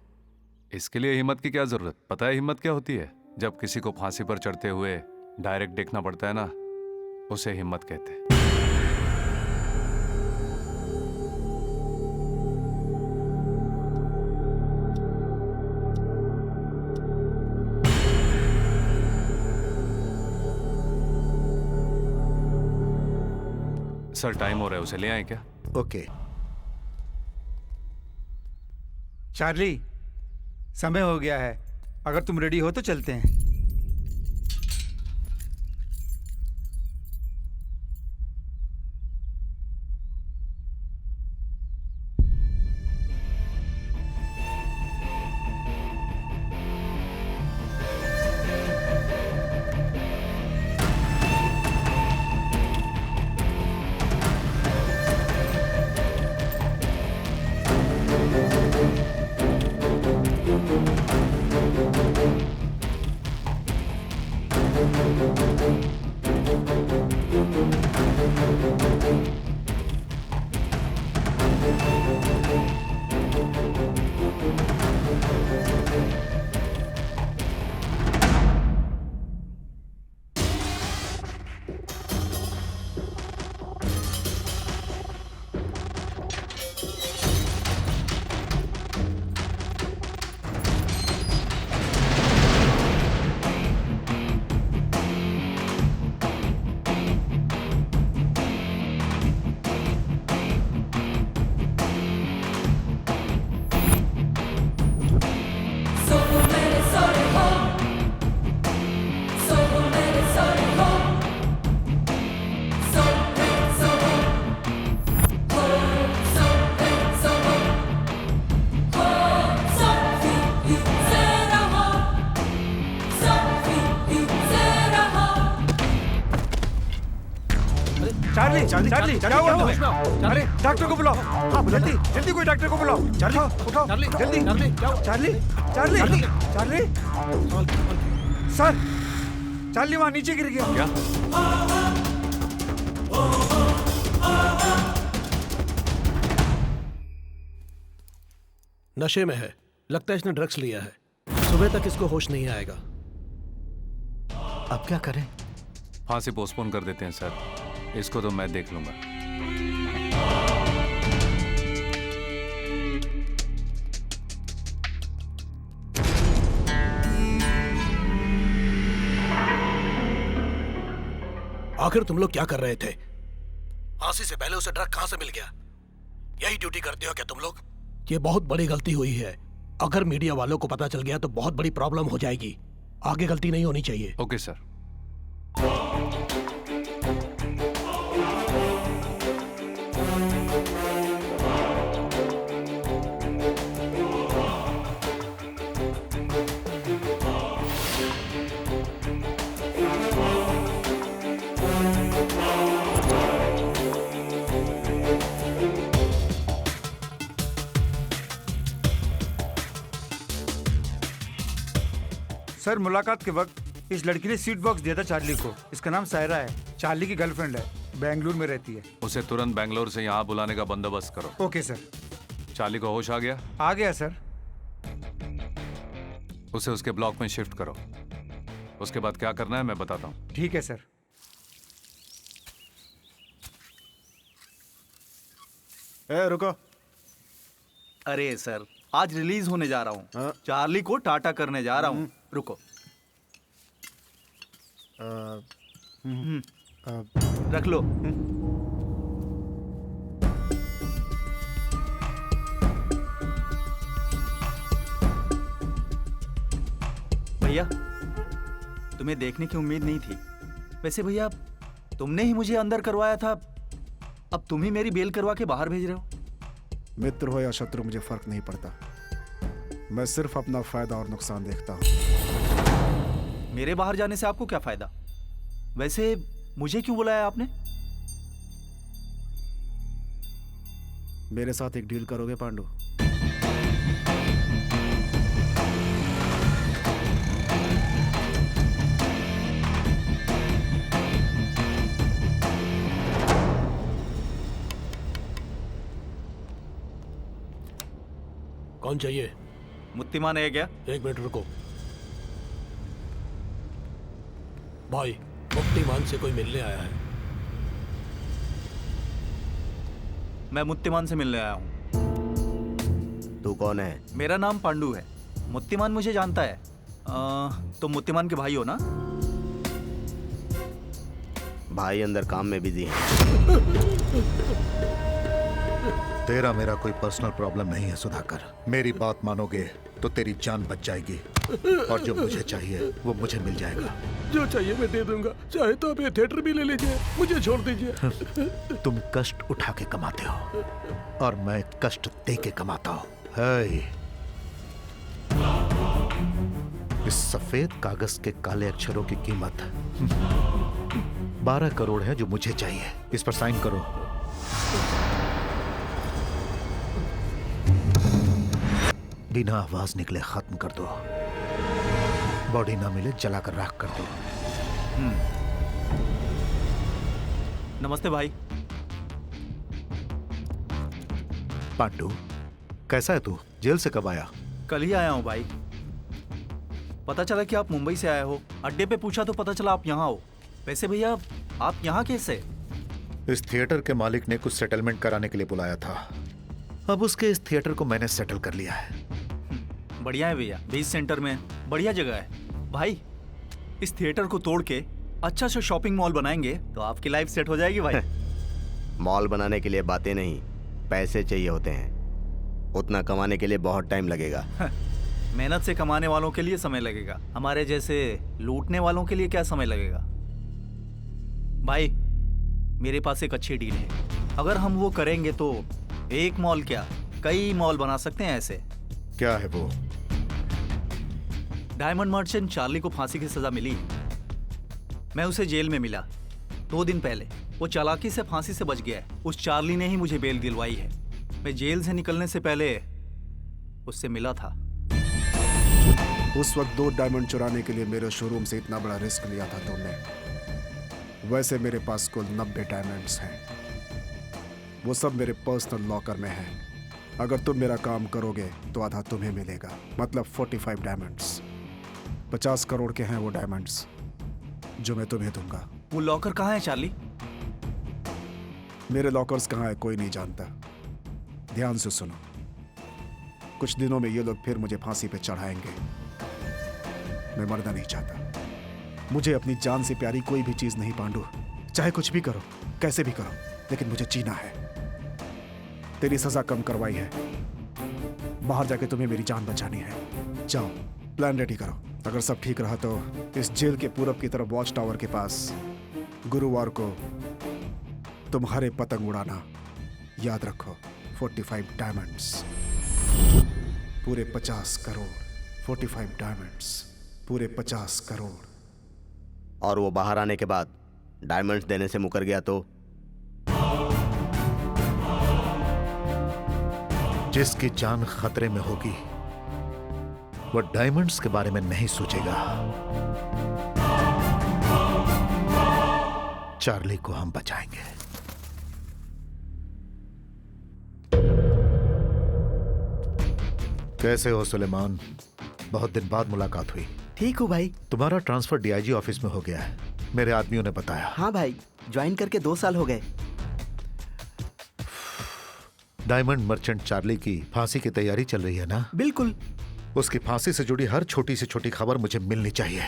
इसके लिए हिम्मत की क्या जरूरत? पता है हिम्मत क्या होती है? जब किसी को फांसी पर चढ़ते हुए डायरेक्ट देखना पड़ता है ना, उसे हिम्मत कहते हैं। सर टाइम हो रहा है, उसे ले आए क्या?
ओके।
चार्ली, समय हो गया है। अगर तुम रेडी हो तो चलते हैं। चार्ली क्या हुआ तुम्हें? अरे डॉक्टर को बुलाओ। हाँ जल्दी जल्दी कोई डॉक्टर को बुलाओ। चार्ली उठाओ जल्दी। Charlie Charlie Charlie sir, Charlie वहाँ नीचे गिर गया।
क्या?
नशे में है, लगता है इसने ड्रग्स लिया है। सुबह तक इसको होश नहीं आएगा।
अब क्या करें?
फांसी पोस्टपोन कर देते हैं सर, इसको तो मैं देख लूंगा।
आखिर तुम लोग क्या कर रहे थे? फांसी से पहले उसे ड्रग कहां से मिल गया? यही ड्यूटी करते हो क्या तुम लोग? ये बहुत बड़ी गलती हुई है। अगर मीडिया वालों को पता चल गया तो बहुत बड़ी प्रॉब्लम हो जाएगी। आगे गलती नहीं होनी चाहिए।
Okay sir.
सर मुलाकात के वक्त इस लड़की ने स्वीट बॉक्स दिया था चार्ली को। इसका नाम सायरा है, चार्ली की गर्लफ्रेंड है, बेंगलुरु में रहती है।
उसे तुरंत बेंगलोर से यहाँ बुलाने का बंदोबस्त करो।
Okay sir.
चार्ली को होश आ गया?
आ गया सर।
उसे उसके ब्लॉक में शिफ्ट करो। उसके बाद क्या करना है मैं बताता हूँ।
ठीक है सर।
ए रुको।
अरे सर, आज रिलीज होने जा रहा हूँ।
हाँ?
चार्ली को टाटा करने जा रहा हूँ। रुको, रख लो। भैया, तुम्हें देखने की उम्मीद नहीं थी। वैसे भैया, तुमने ही मुझे अंदर करवाया था, अब तुम ही मेरी बेल करवा के बाहर भेज रहे हो।
मित्र हो या शत्रु मुझे फर्क नहीं पड़ता, मैं सिर्फ अपना फायदा और नुकसान देखता हूँ।
मेरे बाहर जाने से आपको क्या फायदा? वैसे मुझे क्यों बुलाया आपने?
मेरे साथ एक डील करोगे पांडु?
कौन चाहिए?
मुत्तीमान है क्या?
एक मिनट रुको भाई, मुक्तिमान से कोई मिलने आया है।
मैं मुत्तीमान से मिलने आया हूँ।
तू कौन है?
मेरा नाम पांडु है। मुत्तीमान मुझे जानता है। तुम मुत्तीमान के भाई हो ना?
भाई अंदर काम में बिजी है।
तेरा मेरा कोई पर्सनल प्रॉब्लम नहीं है सुधाकर। मेरी बात मानोगे तो तेरी जान बच जाएगी, और जो मुझे चाहिए वो मुझे मिल जाएगा।
जो चाहिए मैं दे दूंगा, चाहे तो आप ये थिएटर भी ले लीजिए, मुझे छोड़ दीजिए।
तुम कष्ट उठा के कमाते हो और मैं कष्ट दे के कमाता हूँ। है इस सफेद कागज के काले अक्षरों की कीमत 12 करोड़ है जो मुझे चाहिए। इस पर साइन करो। बिना आवाज निकले खत्म कर दो। बॉडी ना मिले जलाकर राख कर दो।
नमस्ते भाई।
पांडु, कैसा है तू? जेल से कब आया?
कल ही आया हूँ भाई। पता चला कि आप मुंबई से आए हो। अड्डे पे पूछा तो पता चला आप यहाँ हो। वैसे भैया, आप यहाँ कैसे?
इस थिएटर के मालिक ने कुछ सेटलमेंट कराने के लिए बुलाया था। अब उसके इस थिएटर को मैंने सेटल कर लिया है।
बढ़िया है भैया, बीच सेंटर में बढ़िया जगह है। भाई, इस थिएटर को तोड़ के अच्छा सा शॉपिंग मॉल बनाएंगे तो आपकी लाइफ सेट हो जाएगी भाई।
मॉल बनाने के लिए बातें नहीं, पैसे चाहिए होते हैं। उतना कमाने के लिए बहुत टाइम लगेगा।
मेहनत से कमाने वालों के लिए समय लगेगा, हमारे जैसे लूटने वालों के लिए क्या समय लगेगा? भाई, मेरे पास एक अच्छी डील है। अगर हम वो करेंगे तो एक मॉल क्या, कई मॉल बना सकते हैं ऐसे।
क्या है वो?
डायमंड मर्चेंट चार्ली को फांसी की सजा मिली। मैं उसे जेल में मिला 2 दिन पहले। वो चालाकी से फांसी से बच गया है। उस चार्ली ने ही मुझे बेल दिलवाई है। मैं जेल से निकलने से पहले उससे मिला था।
उस वक्त 2 डायमंड चुराने के लिए मेरे शोरूम से इतना बड़ा रिस्क लिया था तुमने। वैसे मेरे पास कुल 90 डायमंड्स हैं। वो सब मेरे पर्सनल लॉकर में हैं। अगर तुम मेरा काम करोगे तो आधा तुम्हें मिलेगा, मतलब 45 डायमंड्स। 50 करोड़ के हैं वो डायमंड्स जो मैं तुम्हें दूंगा।
वो लॉकर कहाँ है चार्ली?
मेरे लॉकर्स कहाँ है कोई नहीं जानता। ध्यान से सुनो, कुछ दिनों में ये लोग फिर मुझे फांसी पे चढ़ाएंगे। मैं मरना नहीं चाहता। मुझे अपनी जान से प्यारी कोई भी चीज नहीं पांडु। चाहे कुछ भी करो, कैसे भी करो, लेकिन मुझे जीना है। तेरी सजा कम करवाई है, बाहर जाके तुम्हें मेरी जान बचानी है। जाओ प्लान रेडी करो। अगर सब ठीक रहा तो इस जेल के पूरब की तरफ वॉच टावर के पास गुरुवार को तुम हरे पतंग उड़ाना। याद रखो 45 डायमंड्स, पूरे 50 करोड़। 45 डायमंड्स, पूरे 50 करोड़।
और वो बाहर आने के बाद डायमंड्स देने से मुकर गया तो?
जिसकी जान खतरे में होगी वो डायमंड्स के बारे में नहीं सोचेगा। चार्ली को हम बचाएंगे। कैसे हो सुलेमान? बहुत दिन बाद मुलाकात हुई।
ठीक हूँ भाई।
तुम्हारा ट्रांसफर डीआईजी ऑफिस में हो गया है, मेरे आदमियों ने बताया।
हाँ भाई, ज्वाइन करके 2 साल हो गए।
डायमंड मर्चेंट चार्ली की फांसी की तैयारी चल रही है ना?
बिल्कुल।
उसकी फांसी से जुड़ी हर छोटी से छोटी खबर मुझे मिलनी चाहिए।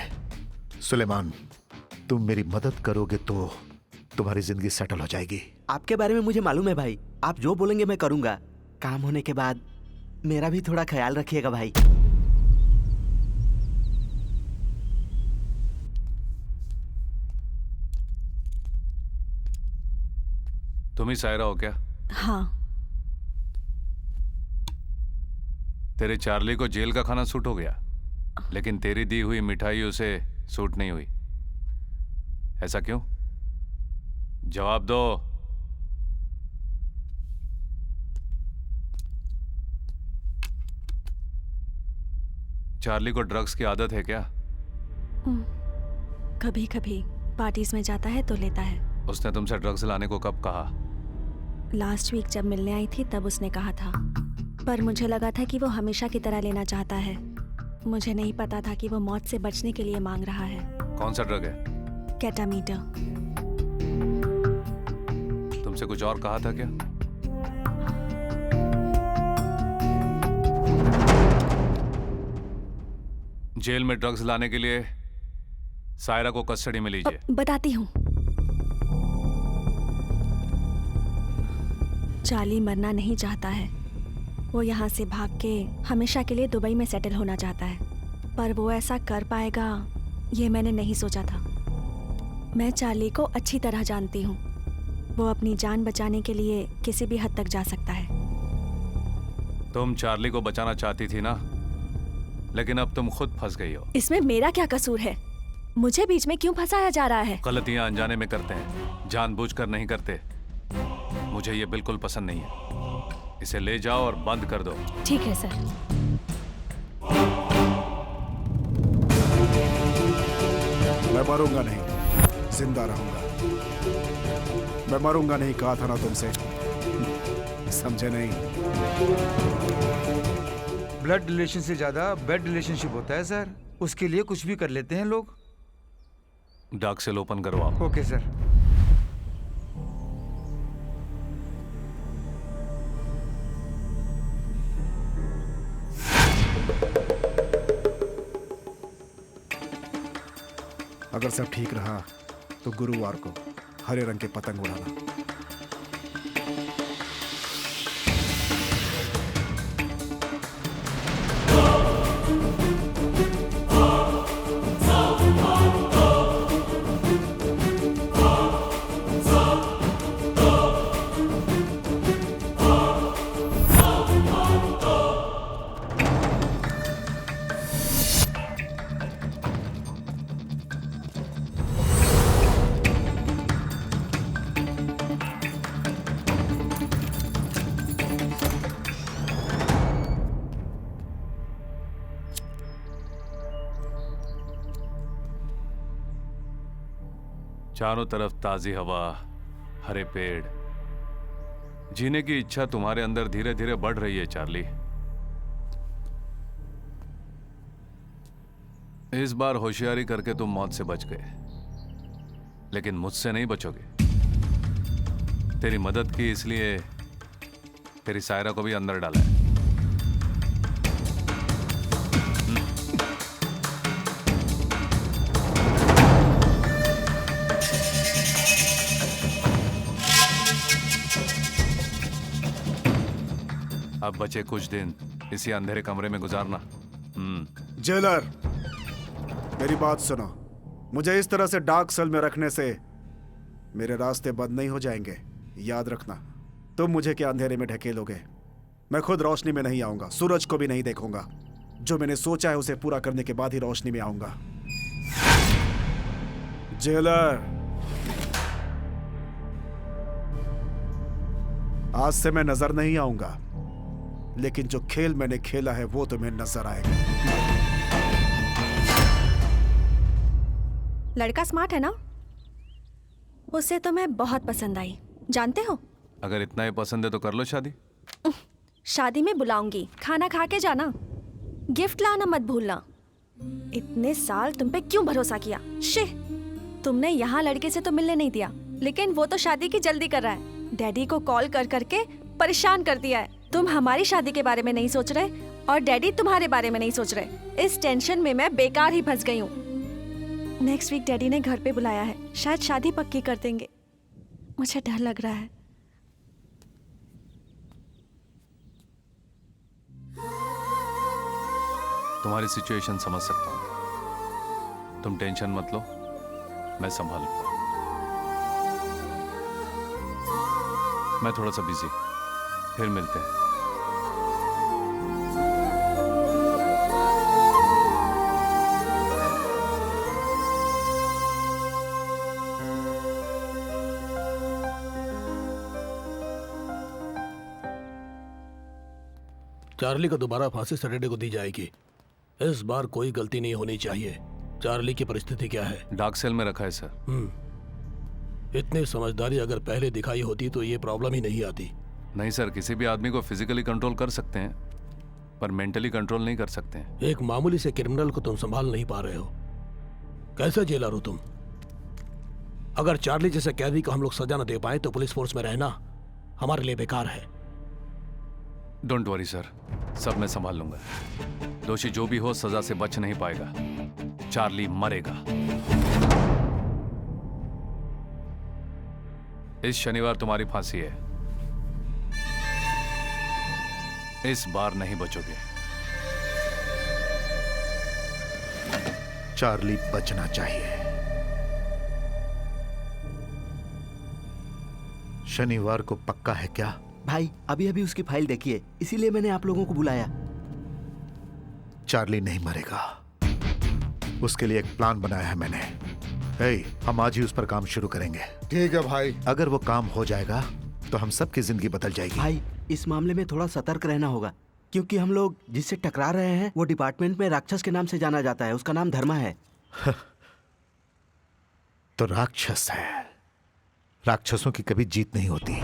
सुलेमान, तुम मेरी मदद करोगे तो तुम्हारी जिंदगी सेटल हो जाएगी।
आपके बारे में मुझे मालूम है भाई। आप जो बोलेंगे मैं करूंगा। काम होने के बाद मेरा भी थोड़ा ख्याल रखिएगा भाई।
तुम ही सायरा हो क्या?
हाँ।
तेरे चार्ली को जेल का खाना सूट हो गया, लेकिन तेरी दी हुई मिठाई उसे सूट नहीं हुई। ऐसा क्यों? जवाब दो। चार्ली को ड्रग्स की आदत है क्या?
कभी कभी पार्टीज में जाता है तो लेता है।
उसने तुमसे ड्रग्स लाने को कब कहा?
लास्ट वीक जब मिलने आई थी तब उसने कहा था, पर मुझे लगा था कि वो हमेशा की तरह लेना चाहता है। मुझे नहीं पता था कि वो मौत से बचने के लिए मांग रहा है।
कौन सा ड्रग है?
केटामीटर।
तुमसे कुछ और कहा था क्या? जेल में ड्रग्स लाने के लिए सायरा को कस्टडी में लीजिए।
बताती हूँ। चार्ली मरना नहीं चाहता है। वो यहाँ से भाग के हमेशा के लिए दुबई में सेटल होना चाहता है, पर वो ऐसा कर पाएगा ये मैंने नहीं सोचा था। मैं चार्ली को अच्छी तरह जानती हूँ। वो अपनी जान बचाने के लिए किसी भी हद तक जा सकता है।
तुम चार्ली को बचाना चाहती थी ना, लेकिन अब तुम खुद फंस गई हो।
इसमें मेरा क्या कसूर है? मुझे बीच में क्यों फंसाया जा रहा है?
गलतियां अनजाने में करते हैं, जानबूझकर नहीं करते। मुझे ये बिल्कुल पसंद नहीं है। इसे ले जाओ और बंद कर दो।
ठीक है सर।
मैं मरूंगा नहीं, जिंदा रहूंगा। मैं मरूंगा नहीं कहा था ना तुमसे, समझे नहीं?
ब्लड रिलेशन से ज्यादा बेड रिलेशनशिप होता है सर। उसके लिए कुछ भी कर लेते हैं लोग।
डार्क सेल ओपन करवाओ।
Okay sir.
अगर सब ठीक रहा तो गुरुवार को हरे रंग के पतंग उड़ाना।
चारों तरफ ताजी हवा, हरे पेड़, जीने की इच्छा तुम्हारे अंदर धीरे धीरे बढ़ रही है चार्ली। इस बार होशियारी करके तुम मौत से बच गए, लेकिन मुझसे नहीं बचोगे। तेरी मदद की इसलिए तेरी सायरा को भी अंदर डाला है। अब बचे कुछ दिन इसी अंधेरे कमरे में गुजारना।
जेलर, मेरी बात सुनो। मुझे इस तरह से डार्क सेल में रखने से मेरे रास्ते बंद नहीं हो जाएंगे। याद रखना, तुम मुझे क्या अंधेरे में ढकेलोगे? मैं खुद रोशनी में नहीं आऊंगा, सूरज को भी नहीं देखूंगा। जो मैंने सोचा है उसे पूरा करने के बाद ही रोशनी में आऊंगा। जेलर, आज से मैं नजर नहीं आऊंगा, लेकिन जो खेल मैंने खेला है वो तुम्हें नजर आएगा।
लड़का स्मार्ट है ना? उसे तो मैं बहुत पसंद आई, जानते हो?
अगर इतना ही पसंद है तो कर लो शादी।
शादी में बुलाऊंगी, खाना खा के जाना। गिफ्ट लाना मत भूलना। इतने साल तुम पे क्यों भरोसा किया? शिह, तुमने यहाँ लड़के से तो मिलने नहीं दिया, लेकिन वो तो शादी की जल्दी कर रहा है। डैडी को कॉल कर करके परेशान कर दिया है। तुम हमारी शादी के बारे में नहीं सोच रहे और डैडी तुम्हारे बारे में नहीं सोच रहे। इस टेंशन में मैं बेकार ही फंस गई हूँ। नेक्स्ट वीक डैडी ने घर पे बुलाया है, शायद शादी पक्की कर देंगे। मुझे डर लग रहा है।
तुम्हारी सिचुएशन समझ सकता हूँ, तुम टेंशन मत लो, मैं संभाल लूंगा। मैं थोड़ा सा बिजी, फिर मिलते हैं।
चार्ली को दोबारा फांसी सैटरडे को दी जाएगी। इस बार कोई गलती नहीं होनी चाहिए। चार्ली की परिस्थिति क्या है?
डार्क सेल में रखा है सर।
इतनी समझदारी अगर पहले दिखाई होती तो ये प्रॉब्लम ही नहीं आती।
नहीं सर, किसी भी आदमी को फिजिकली कंट्रोल कर सकते हैं, पर मेंटली कंट्रोल नहीं कर सकते हैं।
एक मामूली से क्रिमिनल को तुम संभाल नहीं पा रहे हो। कैसे जेलर हो तुम? अगर चार्ली जैसे कैदी को हम लोग सजा न दे पाए तो पुलिस फोर्स में रहना हमारे लिए बेकार है।
डोंट वरी सर, सब मैं संभाल लूंगा। दोषी जो भी हो सजा से बच नहीं पाएगा। चार्ली मरेगा। इस शनिवार तुम्हारी फांसी है। इस बार नहीं बचोगे।
चार्ली बचना चाहिए। शनिवार को पक्का है क्या?
भाई अभी अभी उसकी फाइल देखी है, इसीलिए मैंने आप लोगों को बुलाया।
चार्ली नहीं मरेगा, उसके लिए एक प्लान बनाया है मैंने। हम आज ही उस पर काम शुरू करेंगे।
ठीक है भाई।
अगर वो काम हो जाएगा तो हम सबकी जिंदगी बदल जाएगी।
भाई इस मामले में थोड़ा सतर्क रहना होगा, क्योंकि हम लोग जिससे टकरा रहे हैं वो डिपार्टमेंट में राक्षस के नाम से जाना जाता है। उसका नाम धर्मा है।
तो राक्षस है। राक्षसों की कभी जीत नहीं होती।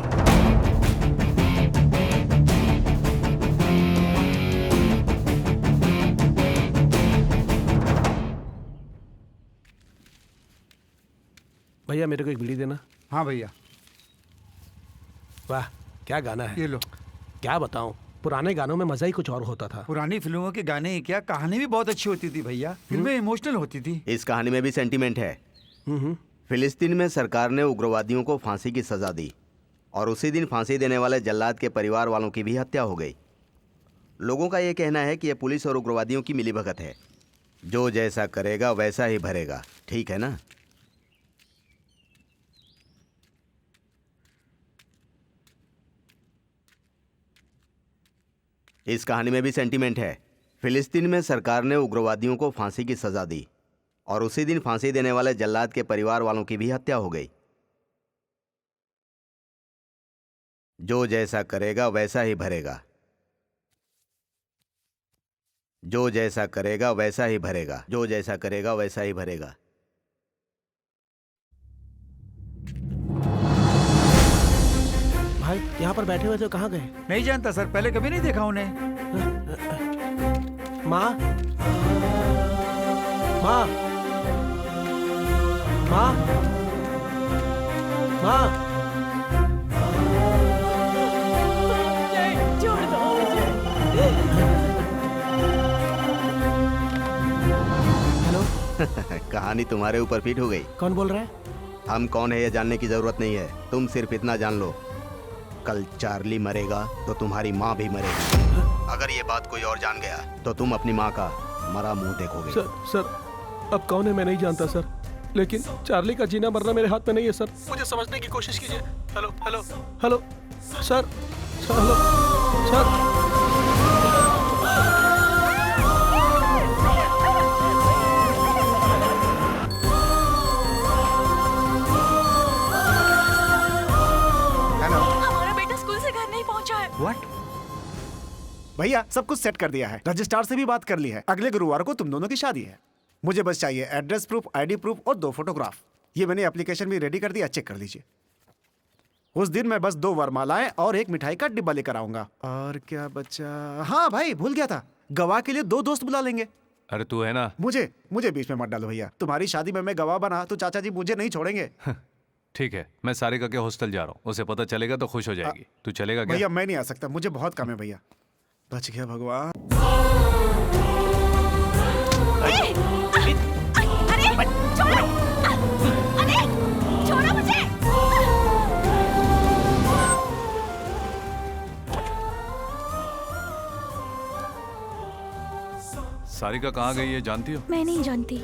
भैया मेरे को एक बीड़ी देना।
हाँ भैया।
वाह क्या गाना है।
ये लो।
क्या बताऊं, पुराने गानों में मजा ही कुछ और होता था।
पुरानी फिल्मों के गाने ही क्या, कहानी भी बहुत अच्छी होती थी भैया। फिल्में इमोशनल होती थी।
इस कहानी में भी सेंटीमेंट है। फिलिस्तीन में सरकार ने उग्रवादियों को फांसी की सजा दी और उसी दिन फांसी देने वाले जल्लाद के परिवार वालों की भी हत्या हो गई। लोगों का यह कहना है कि यह पुलिस और उग्रवादियों की मिलीभगत है। जो जैसा करेगा वैसा ही भरेगा, ठीक है ना? इस कहानी में भी सेंटीमेंट है। फिलिस्तीन में सरकार ने उग्रवादियों को फांसी की सजा दी और उसी दिन फांसी देने वाले जल्लाद के परिवार वालों की भी हत्या हो गई। जो जैसा करेगा वैसा ही भरेगा। जो जैसा करेगा वैसा ही भरेगा। जो जैसा करेगा वैसा ही भरेगा।
भाई यहाँ पर बैठे हुए थे, कहाँ गए?
नहीं जानता सर, पहले कभी नहीं देखा उन्हें।
माँ, माँ, माँ, माँ।
नहीं, छोड़ दो मुझे।
हेलो,
कहानी तुम्हारे ऊपर फिट हो गई।
कौन बोल रहा है?
हम कौन है ये जानने की जरूरत नहीं है, तुम सिर्फ इतना जान लो, कल चार्ली मरेगा तो तुम्हारी माँ भी मरेगी। अगर ये बात कोई और जान गया तो तुम अपनी माँ का मरा मुंह देखोगे।
सर, अब कौन है मैं नहीं जानता सर, लेकिन चार्ली का जीना मरना मेरे हाथ में नहीं है सर। मुझे समझने की कोशिश कीजिए। Hello, hello, hello, sir, hello, sir.
हमारा बेटा स्कूल से घर नहीं पहुंचा है।
व्हाट?
भैया सब कुछ सेट कर दिया है, रजिस्ट्रार से भी बात कर ली है। अगले गुरुवार को तुम दोनों की शादी है। मुझे बस चाहिए एड्रेस प्रूफ, आईडी प्रूफ और 2 फोटोग्राफ। ये मैंने एप्लीकेशन भी रेडी कर दिया, चेक कर लीजिए। उस दिन मैं बस 2 वरमालाएं और 1 मिठाई का डिब्बा लेकर आऊंगा। और क्या बचा? हाँ भाई, भूल गया था, गवाह के लिए 2 दोस्त बुला लेंगे।
अरे तू है ना।
मुझे बीच में मत डालो भैया। तुम्हारी शादी में मैं गवाह बना तो चाचा जी मुझे नहीं छोड़ेंगे।
ठीक है, मैं सारिका के हॉस्टल जा रहा हूँ, उसे पता चलेगा तो खुश हो जाएगी। तू चलेगा क्या?
भैया मैं नहीं आ सकता, मुझे बहुत काम है भैया। बच गया भगवान।
अरे छोड़ो, अरे छोड़ो मुझे।
सारिका कहाँ गई है जानती हो?
मैं नहीं जानती।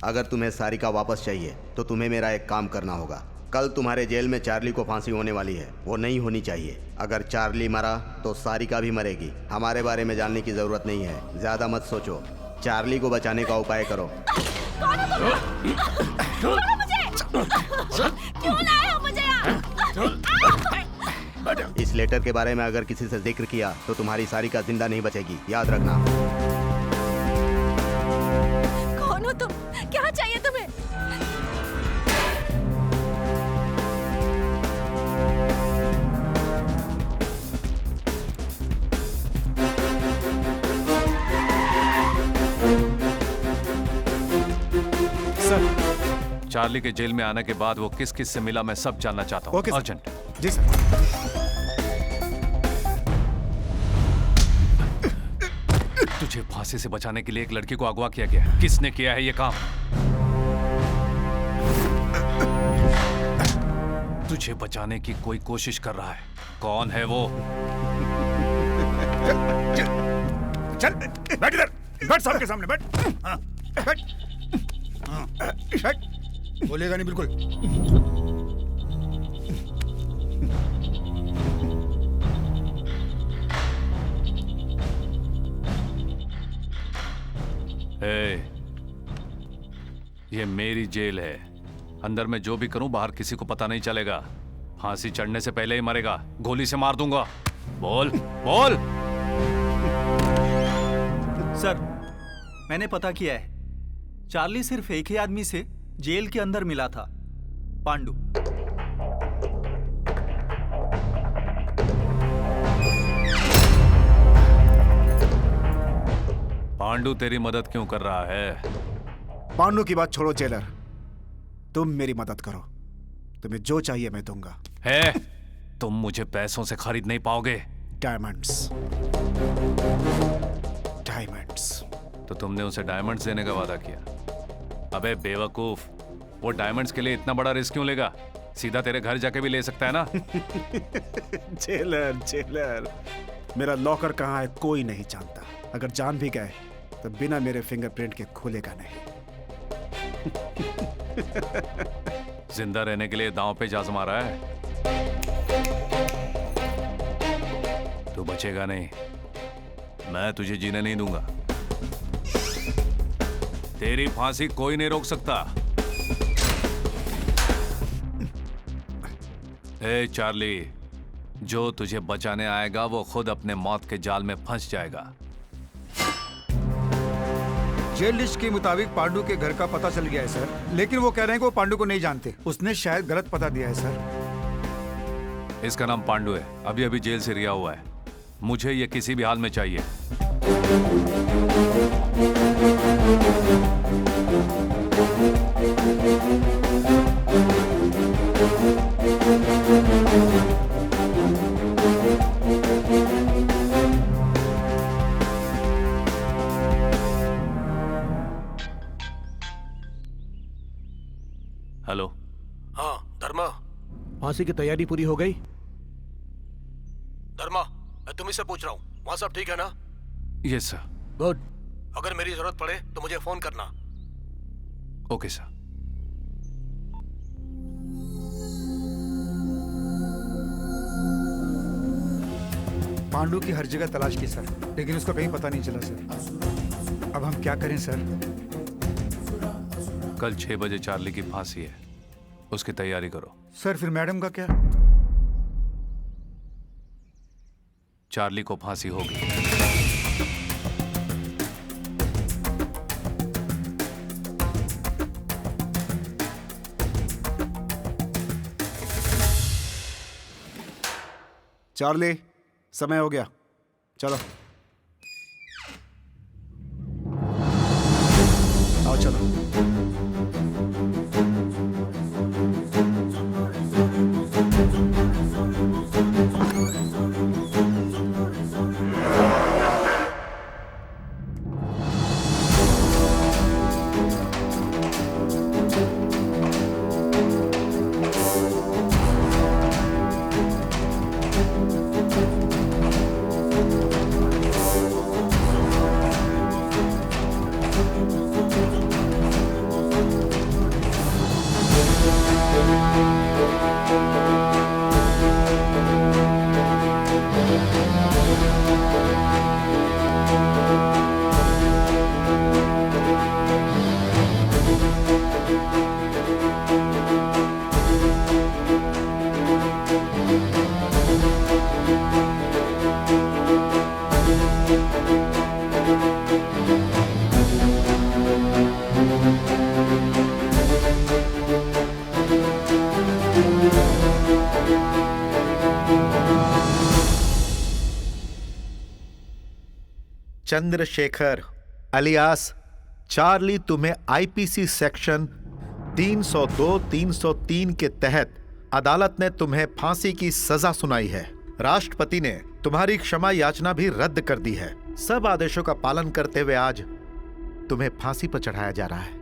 अगर तुम्हें सारिका वापस चाहिए तो तुम्हें मेरा एक काम करना होगा। कल तुम्हारे जेल में चार्ली को फांसी होने वाली है, वो नहीं होनी चाहिए। अगर चार्ली मरा तो सारिका भी मरेगी। हमारे बारे में जानने की जरूरत नहीं है, ज्यादा मत सोचो, चार्ली को बचाने का उपाय करो।
कौन हो तुम? छोड़ो मुझे। क्यों लाए हो मुझे यहाँ?
इस लेटर के बारे में अगर किसी से जिक्र किया तो तुम्हारी सारिका जिंदा नहीं बचेगी, याद रखना।
कौन हो तुम? क्या चाहिए तुम्हें?
सर,
चार्ली के जेल में आने के बाद वो किस किस से मिला मैं सब जानना चाहता हूँ।
Okay sir.
अर्जेंट।
जी सर।
तुझे फांसी से बचाने के लिए एक लड़की को अगवा किया गया है। किसने किया है ये काम? तुझे बचाने की कोई कोशिश कर रहा है। कौन है वो?
चल बैठ इधर, बैठ साहब के सामने बैठ। हाँ, बैठ। हाँ, बैठ। बोलेगा नहीं बिल्कुल।
ये मेरी जेल है, अंदर मैं जो भी करूं बाहर किसी को पता नहीं चलेगा। फांसी चढ़ने से पहले ही मरेगा, गोली से मार दूंगा। बोल बोल।
सर, मैंने पता किया है, चार्ली सिर्फ एक ही आदमी से जेल के अंदर मिला था, पांडु।
पांडु तेरी मदद क्यों कर रहा है?
पांडु की बात छोड़ो जेलर, तुम मेरी मदद करो, तुम्हें जो चाहिए मैं दूंगा।
है, तुम मुझे पैसों से खरीद नहीं पाओगे।
Diamonds, diamonds.
तो तुमने उसे डायमंड्स देने का वादा किया। अबे बेवकूफ, वो डायमंड्स के लिए इतना बड़ा रिस्क क्यों लेगा? सीधा तेरे घर जाके भी ले सकता है ना।
जेलर जेलर, मेरा लॉकर कहाँ है कोई नहीं जानता। अगर जान भी गए तो बिना मेरे फिंगरप्रिंट के खुलेगा नहीं।
जिंदा रहने के लिए दांव पे जा मारा है। तू बचेगा नहीं, मैं तुझे जीने नहीं दूंगा। तेरी फांसी कोई नहीं रोक सकता। ए चार्ली, जो तुझे बचाने आएगा वो खुद अपने मौत के जाल में फंस जाएगा।
जेल लिस्ट के मुताबिक पांडु के घर का पता चल गया है सर, लेकिन वो कह रहे हैं कि वो पांडु को नहीं जानते। उसने शायद गलत पता दिया है सर।
इसका नाम पांडु है, अभी अभी जेल से रिहा हुआ है। मुझे ये किसी भी हाल में चाहिए। हेलो।
हाँ धर्मा, फांसी की तैयारी पूरी हो गई? धर्मा, मैं तुम्ही से पूछ रहा हूँ, वहाँ सब ठीक है ना?
Yes sir.
गुड। अगर मेरी जरूरत पड़े तो मुझे फोन करना।
Okay sir.
पांडु की हर जगह तलाश की सर, लेकिन उसका कहीं पता नहीं चला सर। अब हम क्या करें सर?
कल 6 बजे चार्ली की फांसी है, उसकी तैयारी करो।
सर फिर मैडम का क्या?
चार्ली को फांसी होगी।
चार्ली, समय हो गया, चलो आओ चलो।
चंद्रशेखर अलियास चार्ली, तुम्हें आईपीसी सेक्शन 302-303 के तहत अदालत ने तुम्हें फांसी की सजा सुनाई है। राष्ट्रपति ने तुम्हारी क्षमा याचना भी रद्द कर दी है। सब आदेशों का पालन करते हुए आज तुम्हें फांसी पर चढ़ाया जा रहा है।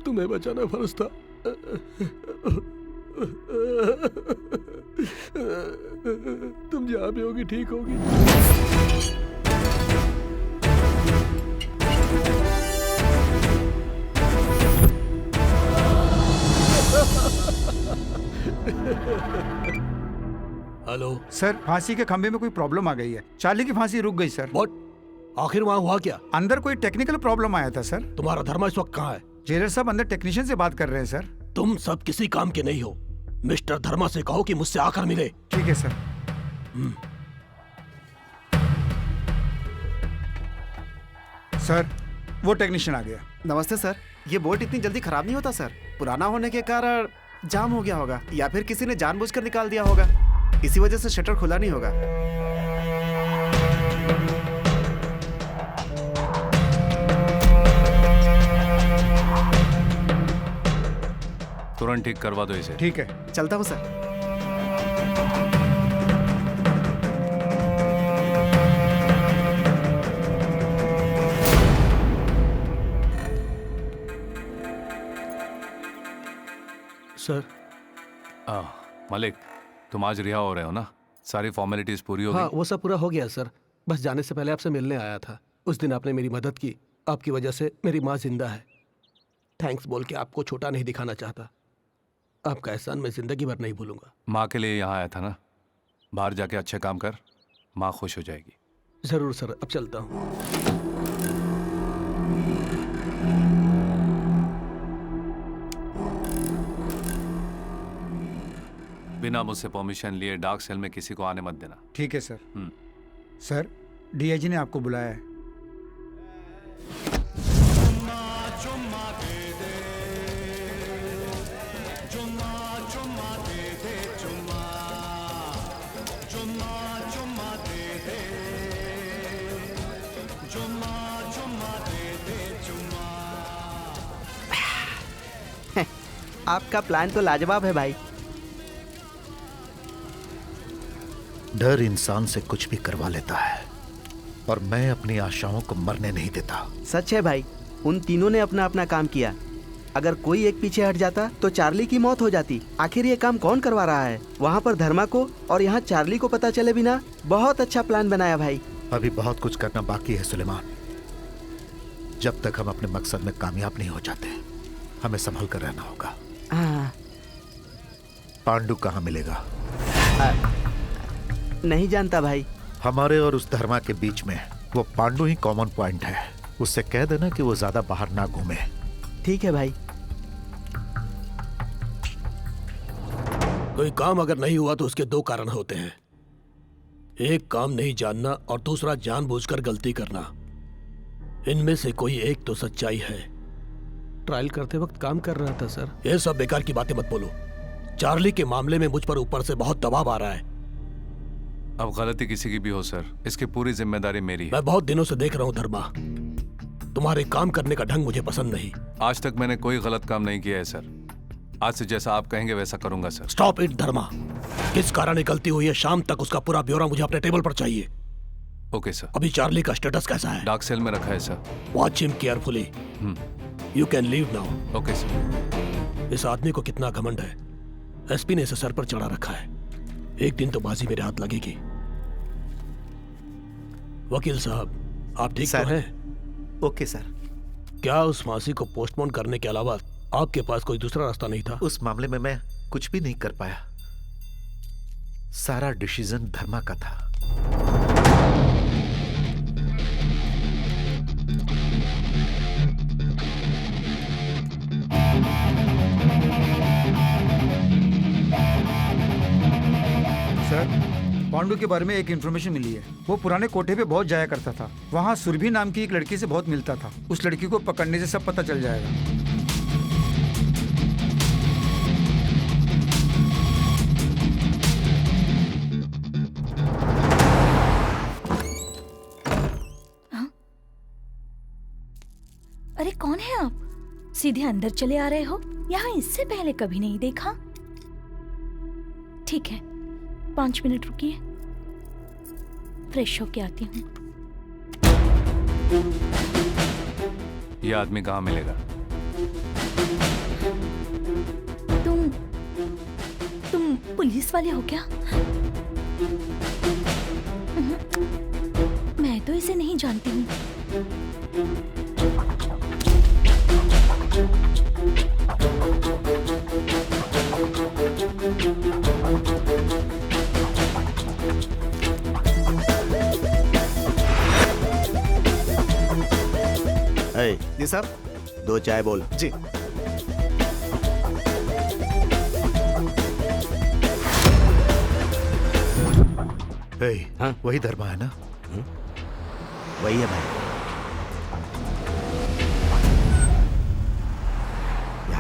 तुम्हें बचाना फर्ज था। तुम जहां भी होगी ठीक होगी। हेलो
सर, फांसी के खंभे में कोई प्रॉब्लम आ गई है। चार्ली की फांसी रुक गई सर।
व्हाट? आखिर वहां हुआ क्या?
अंदर कोई टेक्निकल प्रॉब्लम आया था सर।
तुम्हारा धर्मा इस वक्त कहाँ है?
जेलर साहब अंदर टेक्नीशियन से बात कर रहे हैं सर।
तुम सब किसी काम के नहीं हो। मिस्टर धर्मा से कहो कि मुझसे आकर मिले।
ठीक है सर। सर वो टेक्नीशियन आ गया।
नमस्ते सर। ये बोल्ट इतनी जल्दी खराब नहीं होता सर। पुराना होने के कारण जाम हो गया होगा या फिर किसी ने जानबूझकर निकाल दिया होगा। इसी वजह से शटर खुला नहीं होगा।
तुरंत ठीक करवा दो इसे।
ठीक है।
चलता हूँ सर।
सर।
मलिक, तुम आज रिहा हो रहे हो ना? सारी फॉर्मेलिटीज पूरी हो
हाँ,
गई?
वो सब पूरा हो गया सर। बस जाने से पहले आपसे मिलने आया था। उस दिन आपने मेरी मदद की। आपकी वजह से मेरी माँ जिंदा है। थैंक्स बोल के आपको छोटा नहीं दिखाना चाहता। आपका एहसान मैं जिंदगी भर नहीं भूलूंगा।
माँ के लिए यहाँ आया था ना। बाहर जाके अच्छे काम कर, माँ खुश हो जाएगी।
जरूर सर, अब चलता हूँ।
बिना मुझसे परमिशन लिए डार्क सेल में किसी को आने मत देना।
ठीक है सर। सर, डीआईजी ने आपको बुलाया है।
आपका प्लान तो लाजवाब है भाई।
डर इंसान से कुछ भी करवा लेता है और मैं अपनी आशाओं को मरने नहीं देता।
सच है भाई, उन तीनों ने अपना अपना काम किया। अगर कोई एक पीछे हट जाता तो चार्ली की मौत हो जाती। आखिर ये काम कौन करवा रहा है? वहाँ पर धर्मा को और यहाँ चार्ली को पता चले बिना बहुत अच्छा प्लान बनाया भाई।
अभी बहुत कुछ करना बाकी है सुलेमान। जब तक हम अपने मकसद में कामयाब नहीं हो जाते, हमें संभल कर रहना होगा।
हाँ।
पांडु कहाँ मिलेगा?
नहीं जानता भाई।
हमारे और उस धर्मा के बीच में वो पांडु ही कॉमन पॉइंट है। उससे कह देना कि वो ज्यादा बाहर ना घूमे।
ठीक है भाई।
कोई काम अगर नहीं हुआ तो उसके दो कारण होते हैं। एक काम नहीं जानना और दूसरा जानबूझकर गलती करना। इनमें से कोई एक तो सच्चाई है। ट्रायल करते वक्त काम कर रहा था सर। ये सब बेकार की बातें मत बोलो। चार्ली के मामले में मुझ पर ऊपर से बहुत दबाव आ रहा है।
अब गलती किसी की भी हो सर, इसकी पूरी जिम्मेदारी मेरी है।
मैं बहुत दिनों से देख रहा हूँ धर्मा, तुम्हारे काम करने का ढंग मुझे पसंद नहीं।
आज तक मैंने कोई गलत काम नहीं किया है सर। आज से जैसा आप कहेंगे वैसा करूंगा सर।
स्टॉप इट धर्मा। किस कारण गलती हुई है, शाम तक उसका पूरा ब्यौरा मुझे अपने टेबल पर चाहिए।
Okay sir.
अभी चार्ली का स्टेटस कैसा है?
डार्क सेल में रखा है sir.
Watch him carefully. You can leave now.
Okay sir.
इस आदमी को कितना घमंड है। एसपी ने इसे सर पर चढ़ा रखा है। एक दिन तो बाजी मेरे हाथ लगेगी। वकील साहब, आप ठीक तो हैं?
Okay sir.
क्या उस फांसी को पोस्टपोन करने के अलावा आपके पास कोई दूसरा रास्ता नहीं था?
उस मामले में मैं कुछ भी नहीं कर पाया। सारा डिसीजन धर्मा का था।
सर, पांडु के बारे में एक इन्फॉर्मेशन मिली है। वो पुराने कोठे पे बहुत जाया करता था। वहाँ सुरभि नाम की एक लड़की से बहुत मिलता था। उस लड़की को पकड़ने से सब पता चल जाएगा।
अरे कौन है आप? सीधे अंदर चले आ रहे हो? यहाँ इससे पहले कभी नहीं देखा। ठीक है, 5 मिनट रुकिए, फ्रेश होके आती हूँ।
ये आदमी कहाँ मिलेगा?
तुम पुलिस वाले हो क्या? मैं तो इसे नहीं जानती हूँ।
जी साहब।
2 चाय बोल।
जी।
हाँ? वही धर्मा है ना?
वही है भाई।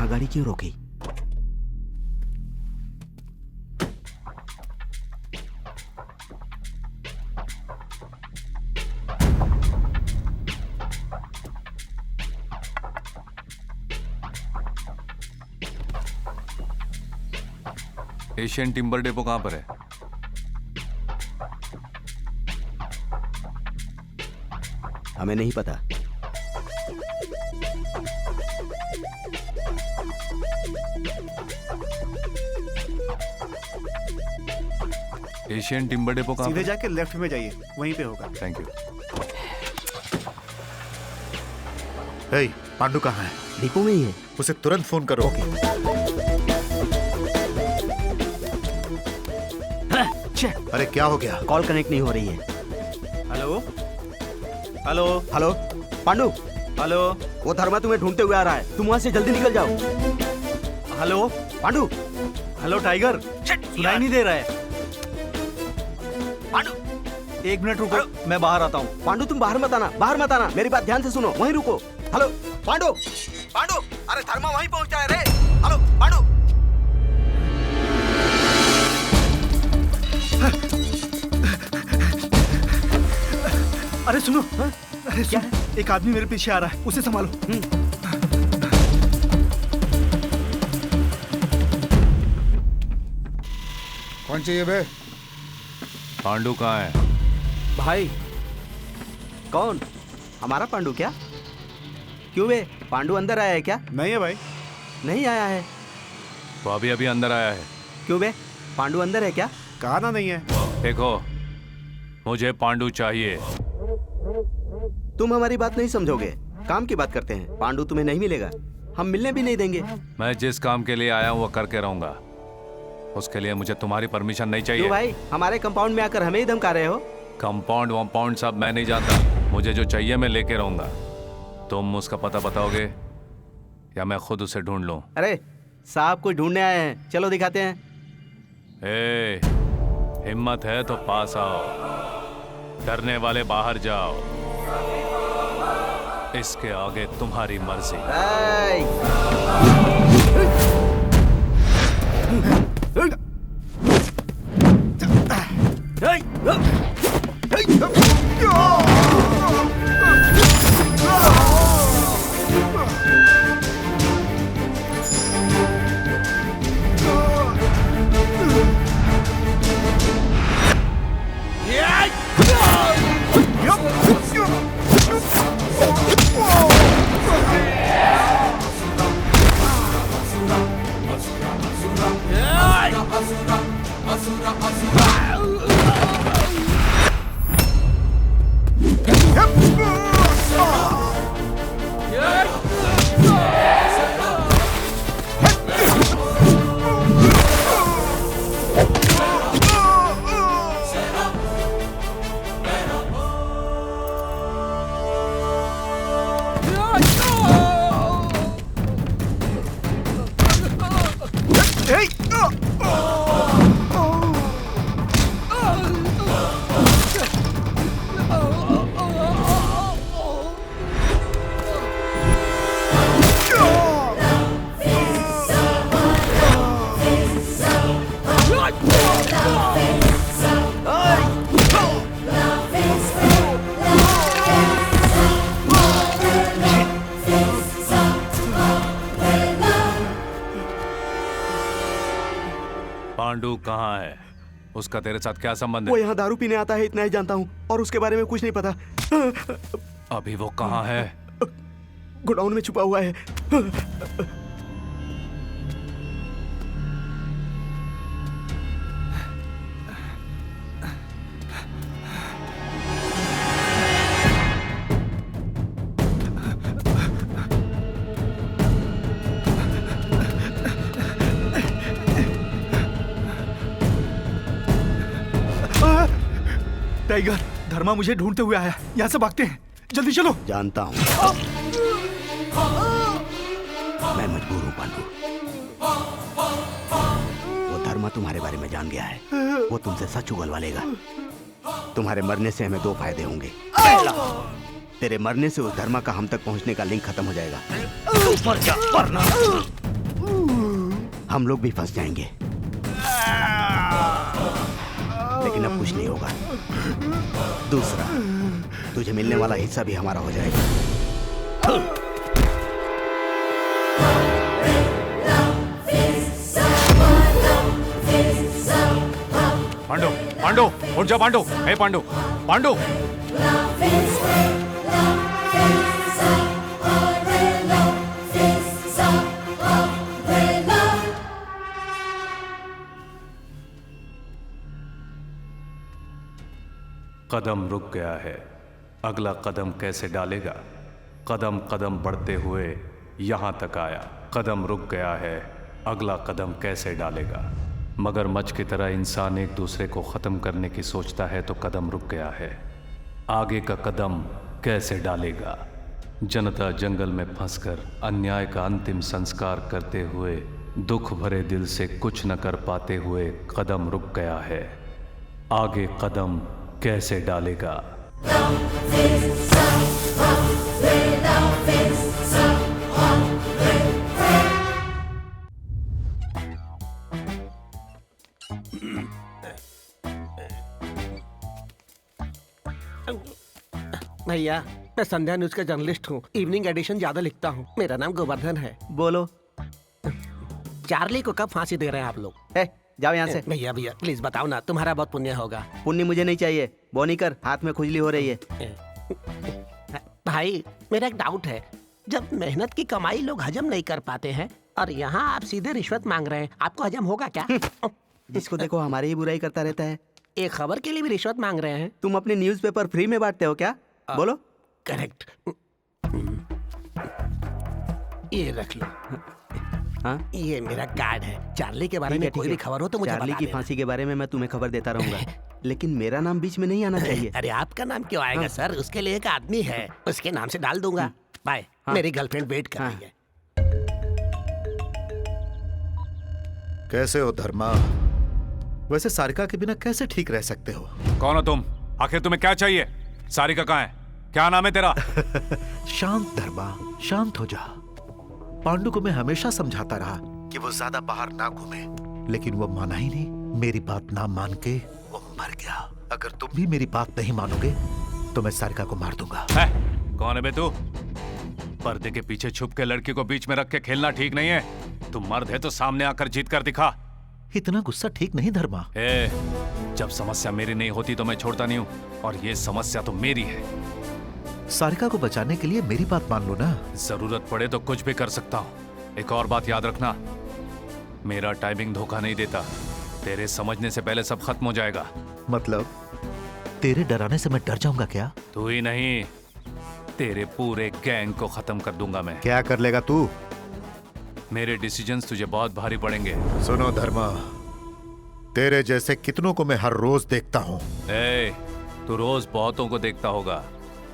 यहाँ गाड़ी क्यों रोकी?
एशियन टिम्बर डेपो कहाँ पर है?
हमें नहीं पता।
एशियन टिम्बर डेपो कहाँ
सीधे
पर?
जाके लेफ्ट में जाइए, वहीं पे होगा।
Thank you.
हे, पांडु कहाँ है?
डिपो में ही है।
उसे तुरंत फोन करो। अरे क्या हो गया?
कॉल कनेक्ट नहीं हो रही है।
Hello hello
hello Pandu,
hello
वो धर्मा तुम्हें ढूंढते हुए आ रहा है, तुम वहां से जल्दी निकल जाओ।
हेलो
पांडु,
हेलो टाइगर, सुनाई नहीं दे रहा है।
पांडु,
1 मिनट रुको, मैं बाहर आता हूँ।
पांडु तुम बाहर मत आना, मेरी बात ध्यान से सुनो, वहीं रुको। हेलो पांडु, पांडु, अरे धर्मा वहीं पहुंचा है रे। हेलो पांडु।
अरे सुनो, अरे क्या है? एक आदमी मेरे पीछे आ रहा है, उसे संभालो।
कौन चाहिए बे?
पांडु कहाँ है?
भाई कौन? हमारा पांडु क्या? क्यों बे, पांडु अंदर आया है क्या?
नहीं है भाई।
नहीं आया है।
वो अभी अभी अंदर आया है।
क्यों बे, पांडु अंदर है क्या?
कहा ना नहीं है।
देखो, मुझे पांडु चाहिए।
तुम हमारी बात नहीं समझोगे, काम की बात करते हैं। पांडु तुम्हें नहीं मिलेगा, हम मिलने भी नहीं देंगे।
मैं जिस काम के लिए आया हूँ वो करके रहूंगा, उसके लिए मुझे तुम्हारी परमिशन नहीं चाहिए।
क्यों भाई, हमारे कंपाउंड में आकर हमें ही धमका रहे हो?
कंपाउंड वंपाउंड सब मैं नहीं जानता, मुझे जो चाहिए मैं लेके रहूंगा। तुम उसका पता बताओगे या मैं खुद उसे ढूंढ लूं?
अरे साहब को ढूंढने आए हैं, चलो दिखाते हैं।
ए, हिम्मत है तो पास आओ, डरने वाले बाहर जाओ, इसके आगे तुम्हारी मर्जी। पांडु कहाँ है? उसका तेरे साथ क्या संबंध है?
वो यहाँ दारू पीने आता है, इतना ही जानता हूँ, और उसके बारे में कुछ नहीं पता।
अभी वो कहाँ है?
गोडाउन में छुपा हुआ है।
टाइगर, धर्मा मुझे ढूंढते हुए आया, यहाँ से भागते हैं, जल्दी चलो।
जानता हूँ, मैं मजबूर हूँ पांडु। वो धर्मा तुम्हारे बारे में जान गया है, वो तुमसे सच उगलवा लेगा। तुम्हारे मरने से हमें 2 फायदे होंगे। पहला, तेरे मरने से उस धर्मा का हम तक पहुंचने का लिंक खत्म हो जाएगा। मर जा, वरना हम लोग भी फंस जाएंगे। लेकिन अब कुछ नहीं होगा। दूसरा, तुझे मिलने वाला हिस्सा भी हमारा हो जाएगा।
पांडु, पांडु, उठ जा पांडु। हे पांडु, पांडु। कदम रुक गया है, अगला कदम कैसे डालेगा? कदम कदम बढ़ते हुए यहाँ तक आया। कदम रुक गया है, अगला कदम कैसे डालेगा? मगरमच्छ की तरह इंसान एक दूसरे को ख़त्म करने की सोचता है तो कदम रुक गया है। आगे का कदम कैसे डालेगा? जनता जंगल में फंसकर अन्याय का अंतिम संस्कार करते हुए दुख भरे दिल से कुछ न कर पाते हुए कदम रुक गया है। आगे कदम कैसे डालेगा?
भैया, मैं संध्या न्यूज का जर्नलिस्ट हूँ। इवनिंग एडिशन ज्यादा लिखता हूँ। मेरा नाम गोवर्धन है।
बोलो।
चार्ली को कब फांसी दे रहे हैं आप लोग?
जाओ यहाँ से।
भैया भैया प्लीज बताओ ना, तुम्हारा बहुत पुण्य होगा।
पुण्य मुझे नहीं चाहिए। बोनी कर, हाथ में खुजली हो रही है।
भाई मेरा एक डाउट है, जब मेहनत की कमाई लोग हजम नहीं कर पाते हैं और यहाँ आप सीधे रिश्वत मांग रहे हैं, आपको हजम होगा क्या?
जिसको देखो हमारी ही बुराई करता रहता है।
एक खबर के लिए भी रिश्वत मांग रहे हैं?
तुम अपने न्यूज़पेपर फ्री में बांटते हो क्या? बोलो।
करेक्ट। ये रख लो।
हाँ?
ये मेरा कार्ड है। चार्ली के बारे में कोई भी खबर हो तो मुझे
चार्ली
बता
की
देना।
फांसी के बारे में मैं तुम्हें खबर देता रहूंगा, लेकिन मेरा नाम बीच में नहीं आना चाहिए।
अरे आपका नाम क्यों आएगा सर? उसके लिए एक आदमी है, उसके नाम से डाल दूंगा। बाय। मेरी गर्लफ्रेंड वेट कर रही है।
कैसे हो धर्मा? वैसे सारिका के बिना कैसे ठीक रह सकते हो?
कौन हो तुम? आखिर तुम्हें क्या चाहिए? सारिका कहाँ है? क्या नाम है तेरा?
शांत धर्मा, शांत हो जा। पांडु को मैं हमेशा समझाता रहा कि वो ज्यादा बाहर ना घूमे, लेकिन वो माना ही नहीं। मेरी बात ना मान के वो मर गया। अगर तुम भी मेरी बात नहीं मानोगे तो मैं सारिका को मार दूंगा।
कौन है बे तू? पर्दे के पीछे छुप के लड़की को बीच में रख के खेलना ठीक नहीं है। तू मर्द है तो सामने आकर जीत कर दिखा।
इतना गुस्सा ठीक नहीं धर्मा।
जब समस्या मेरी नहीं होती तो मैं छोड़ता नहीं हूँ, और ये समस्या तो मेरी है।
सारिका को बचाने के लिए मेरी बात मान लो ना।
जरूरत पड़े तो कुछ भी कर सकता हूँ। एक और बात याद रखना, मेरा टाइमिंग धोखा नहीं देता। तेरे समझने से पहले सब खत्म हो जाएगा।
मतलब तेरे डराने से मैं डर जाऊंगा क्या?
तू ही नहीं, तेरे पूरे गैंग को खत्म कर दूंगा मैं।
क्या कर लेगा तू?
मेरे डिसीजंस तुझे बहुत भारी पड़ेंगे।
सुनो धर्मा, तेरे जैसे कितनों को मैं हर रोज देखता हूँ।
तू रोज बहुतों को देखता होगा,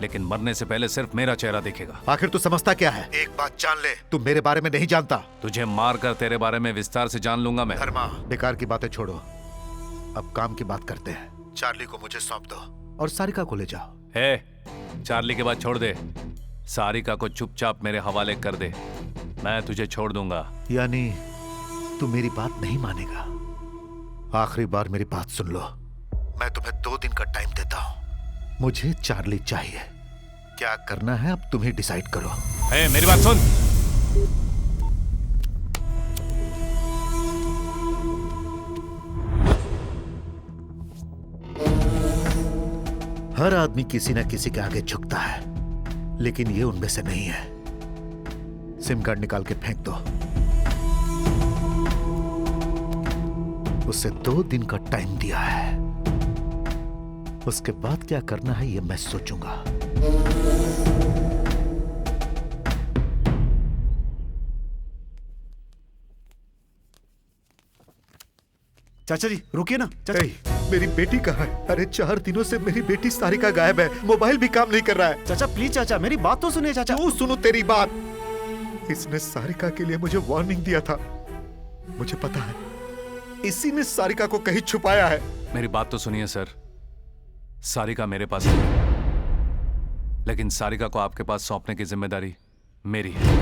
लेकिन मरने से पहले सिर्फ मेरा चेहरा देखेगा।
आखिर तू समझता क्या है? एक बात जान ले, तू मेरे बारे में नहीं जानता।
तुझे मार कर तेरे बारे में विस्तार से जान लूंगा मैं।
धर्मा, बेकार की बातें छोड़ो, अब काम की बात करते हैं। चार्ली को मुझे सौंप दो और सारिका को ले जाओ।
चार्ली के बाद छोड़ दे, सारिका को चुपचाप मेरे हवाले कर दे, मैं तुझे छोड़ दूंगा।
यानी तू मेरी बात नहीं मानेगा? आखिरी बार मेरी बात सुन लो, मैं तुम्हें 2 दिन का टाइम देता हूँ। मुझे चार्ली चाहिए। क्या करना है अब तुम ही डिसाइड करो।
मेरी बात सुन।
हर आदमी किसी न किसी के आगे झुकता है, लेकिन ये उनमें से नहीं है। सिम कार्ड निकाल के फेंक दो। उसे 2 दिन का टाइम दिया है, उसके बाद क्या करना है ये मैं सोचूंगा।
चाचा जी रुकिए ना। चाचा
मेरी बेटी कहाँ है? अरे 4 दिनों से मेरी बेटी सारिका गायब है, मोबाइल भी काम नहीं कर रहा है।
चाचा प्लीज चाचा, मेरी बात तो सुनिए चाचा।
क्यों सुनो तेरी बात? इसने सारिका के लिए मुझे वार्निंग दिया था, मुझे पता है। इसी ने सारिका को कहीं छुपाया है।
मेरी बात तो सुनिए सर, सारिका मेरे पास है, लेकिन सारिका को आपके पास सौंपने की जिम्मेदारी मेरी है।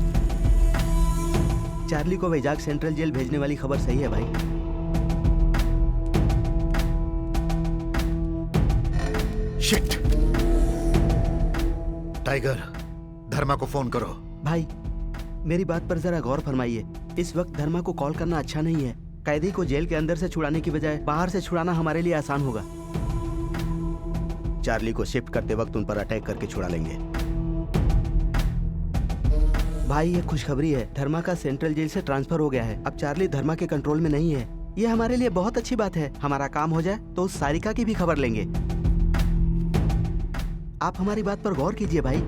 चार्ली को वैजाग सेंट्रल जेल भेजने वाली खबर सही है भाई।
शिट! टाइगर, धर्मा को फोन करो।
भाई मेरी बात पर जरा गौर फरमाइए। इस वक्त धर्मा को कॉल करना अच्छा नहीं है। कैदी को जेल के अंदर से छुड़ाने की बजाय बाहर से छुड़ाना हमारे लिए आसान होगा। चार्ली को शिफ्ट करते वक्त उन पर अटैक करके छुड़ा लेंगे। भाई ये खुशखबरी है, धर्मा का सेंट्रल जेल से ट्रांसफर हो गया है। अब चार्ली धर्मा के कंट्रोल में नहीं है। ये हमारे लिए बहुत अच्छी बात है। हमारा काम हो जाए तो उस सारिका की भी खबर लेंगे। आप हमारी बात पर गौर कीजिए भाई।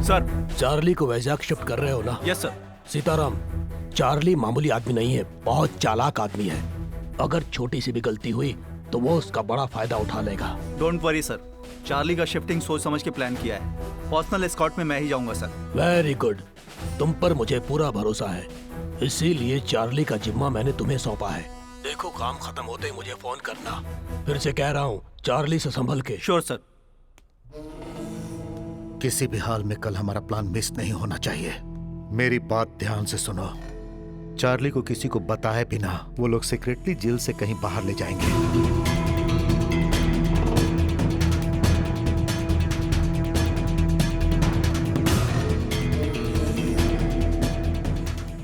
सर।
चार्ली को वैजाग शिफ्ट कर रहे हो ना?
Yes sir.
सीताराम, चार्ली मामूली आदमी नहीं है, बहुत चालाक आदमी है। अगर छोटी सी भी गलती हुई तो वो उसका बड़ा फायदा उठा लेगा।
डोंट वरी सर, चार्ली का शिफ्टिंग सोच समझ के प्लान किया है। पर्सनल एस्कॉर्ट में मैं ही जाऊंगा सर।
वेरी गुड, तुम पर मुझे पूरा भरोसा है, इसीलिए चार्ली का जिम्मा मैंने तुम्हें सौंपा है। देखो काम खत्म होते ही मुझे फोन करना। फिर से कह रहा हूँ, चार्ली से संभल के।
Sure sir.
किसी भी हाल में कल हमारा प्लान मिस नहीं होना चाहिए। मेरी बात ध्यान से सुनो। चार्ली को किसी को बताए बिना वो लोग सीक्रेटली जेल से कहीं बाहर ले जाएंगे।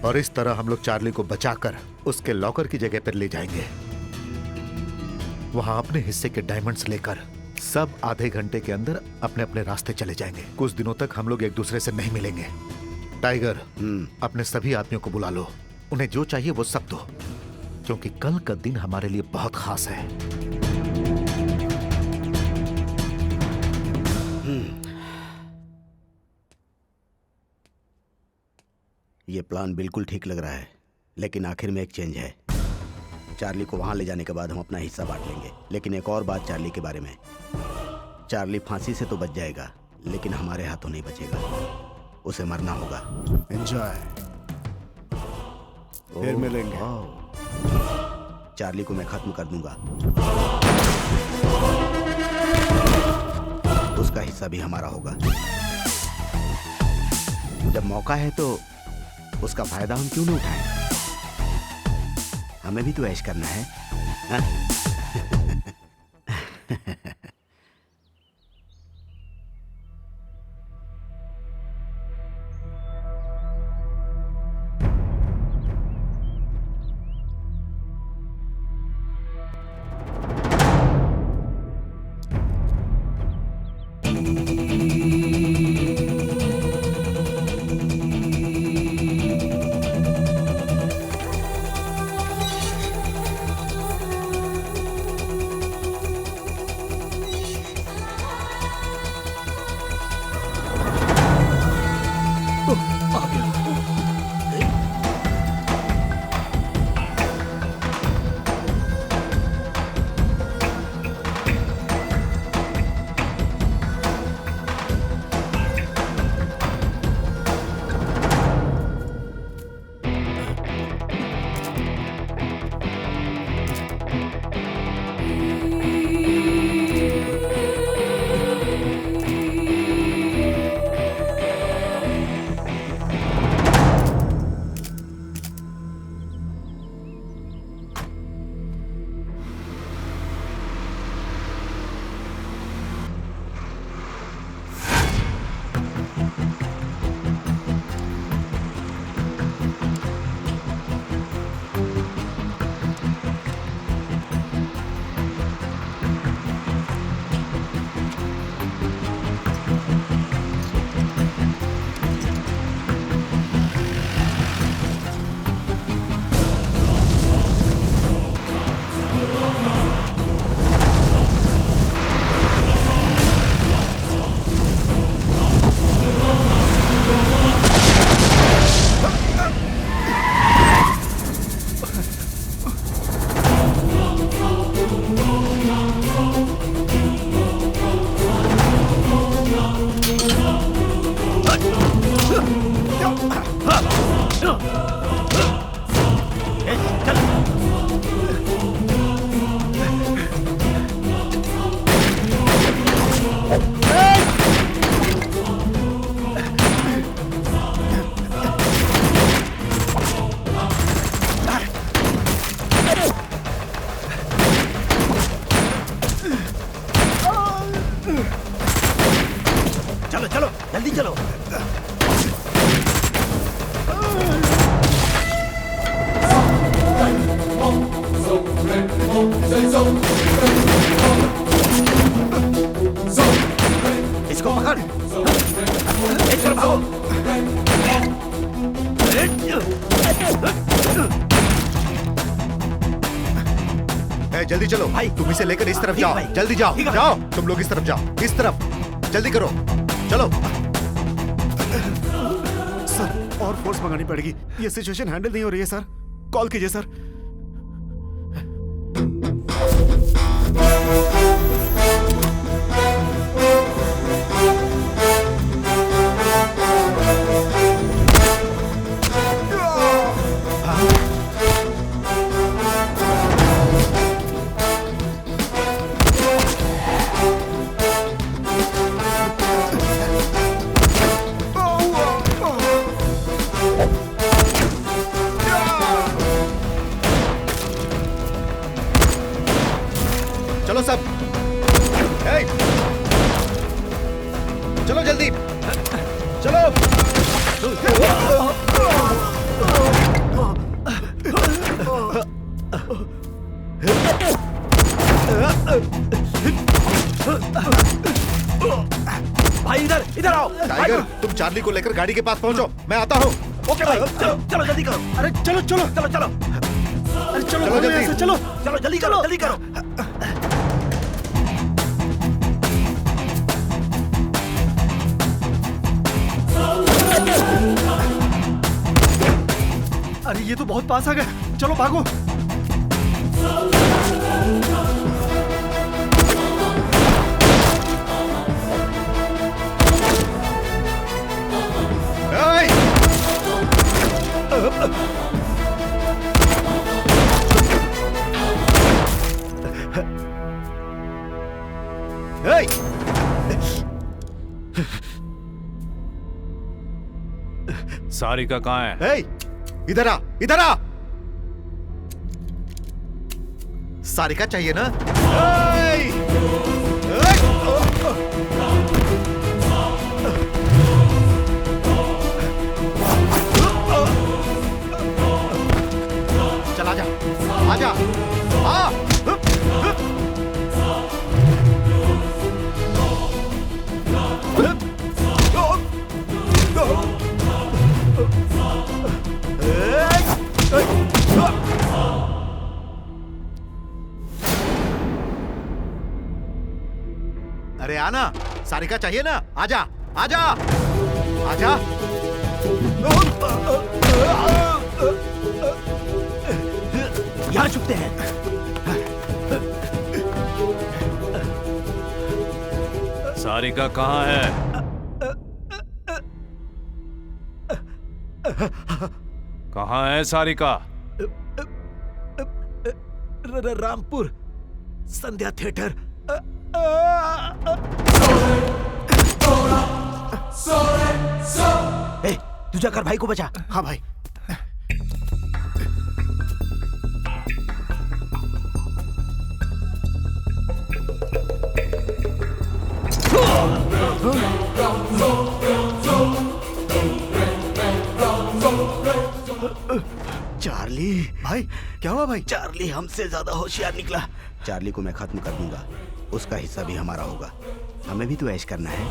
और इस तरह हम लोग चार्ली को बचाकर उसके लॉकर की जगह पर ले जाएंगे। वहां अपने हिस्से के डायमंड्स लेकर सब आधे घंटे के अंदर अपने अपने रास्ते चले जाएंगे। कुछ दिनों तक हम लोग एक दूसरे से नहीं मिलेंगे। टाइगर, अपने सभी आदमियों को बुला लो। उन्हें जो चाहिए वो सब दो, क्योंकि कल का दिन हमारे लिए बहुत खास है।
ये प्लान बिल्कुल ठीक लग रहा है, लेकिन आखिर में एक चेंज है। चार्ली को वहां ले जाने के बाद हम अपना हिस्सा बांट लेंगे। लेकिन एक और बात चार्ली के बारे में, चार्ली फांसी से तो बच जाएगा, लेकिन हमारे हाथों नहीं बचेगा। उसे मरना होगा।
एंजॉय, फिर मिलेंगे।
चार्ली को मैं खत्म कर दूंगा, उसका हिस्सा भी हमारा होगा। जब मौका है तो उसका फायदा हम क्यों न उठाएं? हमें भी तो ऐश करना है, हा?
जल्दी चलो भाई, तुम इसे लेकर इस तरफ जाओ। जल्दी जाओ, जाओ तुम लोग इस तरफ जाओ, इस तरफ जल्दी करो, चलो।
सर और फोर्स मंगानी पड़ेगी, ये सिचुएशन हैंडल नहीं हो रही है सर। कॉल कीजिए सर।
चलो सब, ए, चलो जल्दी, चलो।
भाई इधर इधर आओ।
टाइगर, तुम चार्ली को लेकर गाड़ी के पास पहुंचो, मैं आता हूँ।
ओके भाई, चलो चलो जल्दी करो।
अरे चलो चलो
चलो चलो,
अरे चलो
चलो जल्दी।
ऐसे चलो।
चलो जल्दी करो, जल्दी करो।
अरे ये तो बहुत पास आ गए, चलो भागो।
सारिका कहाँ है?
इधर आ, इधर आ। सारिका चाहिए ना? चल आजा, आजा, आ। अरे आना, सारिका चाहिए ना? आजा, आजा, आजा।
यहाँ छुपते हैं।
सारिका कहाँ है? कहाँ है सारिका?
रामपुर संध्या थिएटर। तू जाकर भाई को बचा।
हाँ भाई।
चार्ली
भाई क्या हुआ भाई?
चार्ली हमसे ज्यादा होशियार निकला। चार्ली को मैं खत्म कर दूंगा, उसका हिस्सा भी हमारा होगा। हमें भी तो ऐश करना है।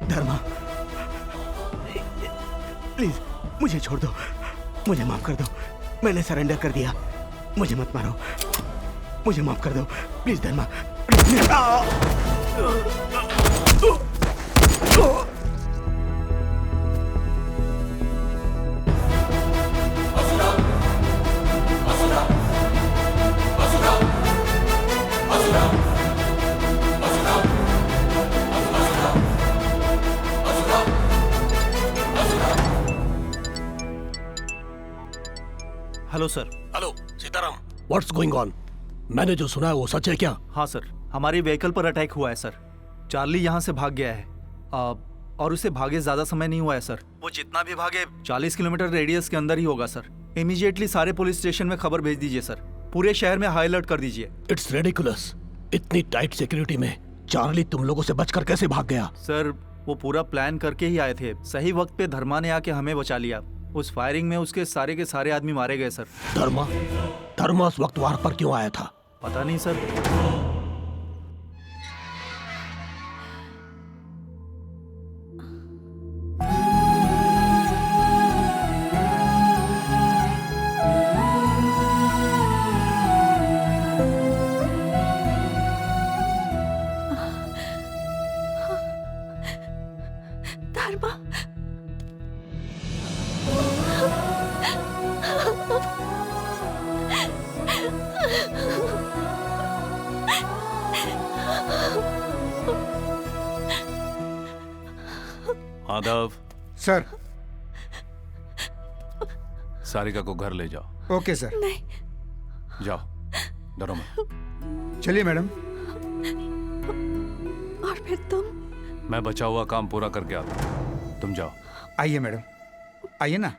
धर्मा, प्लीज मुझे छोड़ दो, मुझे माफ कर दो। मैंने सरेंडर कर दिया, मुझे मत मारो, मुझे माफ कर दो please Dharma.
Hello sir.
Hello Sitaram, what's going on? मैंने जो सुना है वो सच है क्या?
हाँ सर, हमारी व्हीकल पर अटैक हुआ है सर। चार्ली यहाँ से भाग गया है और उसे भागे ज्यादा समय नहीं हुआ है सर। वो जितना भी भागे 40 किलोमीटर रेडियस के अंदर ही होगा सर। इमीडिएटली सारे पुलिस स्टेशन में खबर भेज दीजिए सर। पूरे शहर में हाई अलर्ट कर दीजिए।
इट्स रेडिकुलस, इतनी टाइट सिक्योरिटी में चार्ली तुम लोगों से बचकर कैसे भाग गया?
सर वो पूरा प्लान करके ही आए थे। सही वक्त पे धर्मा ने आके हमें बचा लिया। उस फायरिंग में उसके सारे के सारे आदमी मारे गए सर।
धर्मा उस वक्त वहां पर क्यों आया था?
पता नहीं सर।
धर्मा,
माधव,
सर।
सारिका को घर ले जाओ।
Okay sir.
नहीं।
जाओ, डरो मत।
चलिए मैडम।
और फिर तुम?
मैं बचा हुआ काम पूरा करके आता हूँ, तुम जाओ।
आइए मैडम, आइए ना।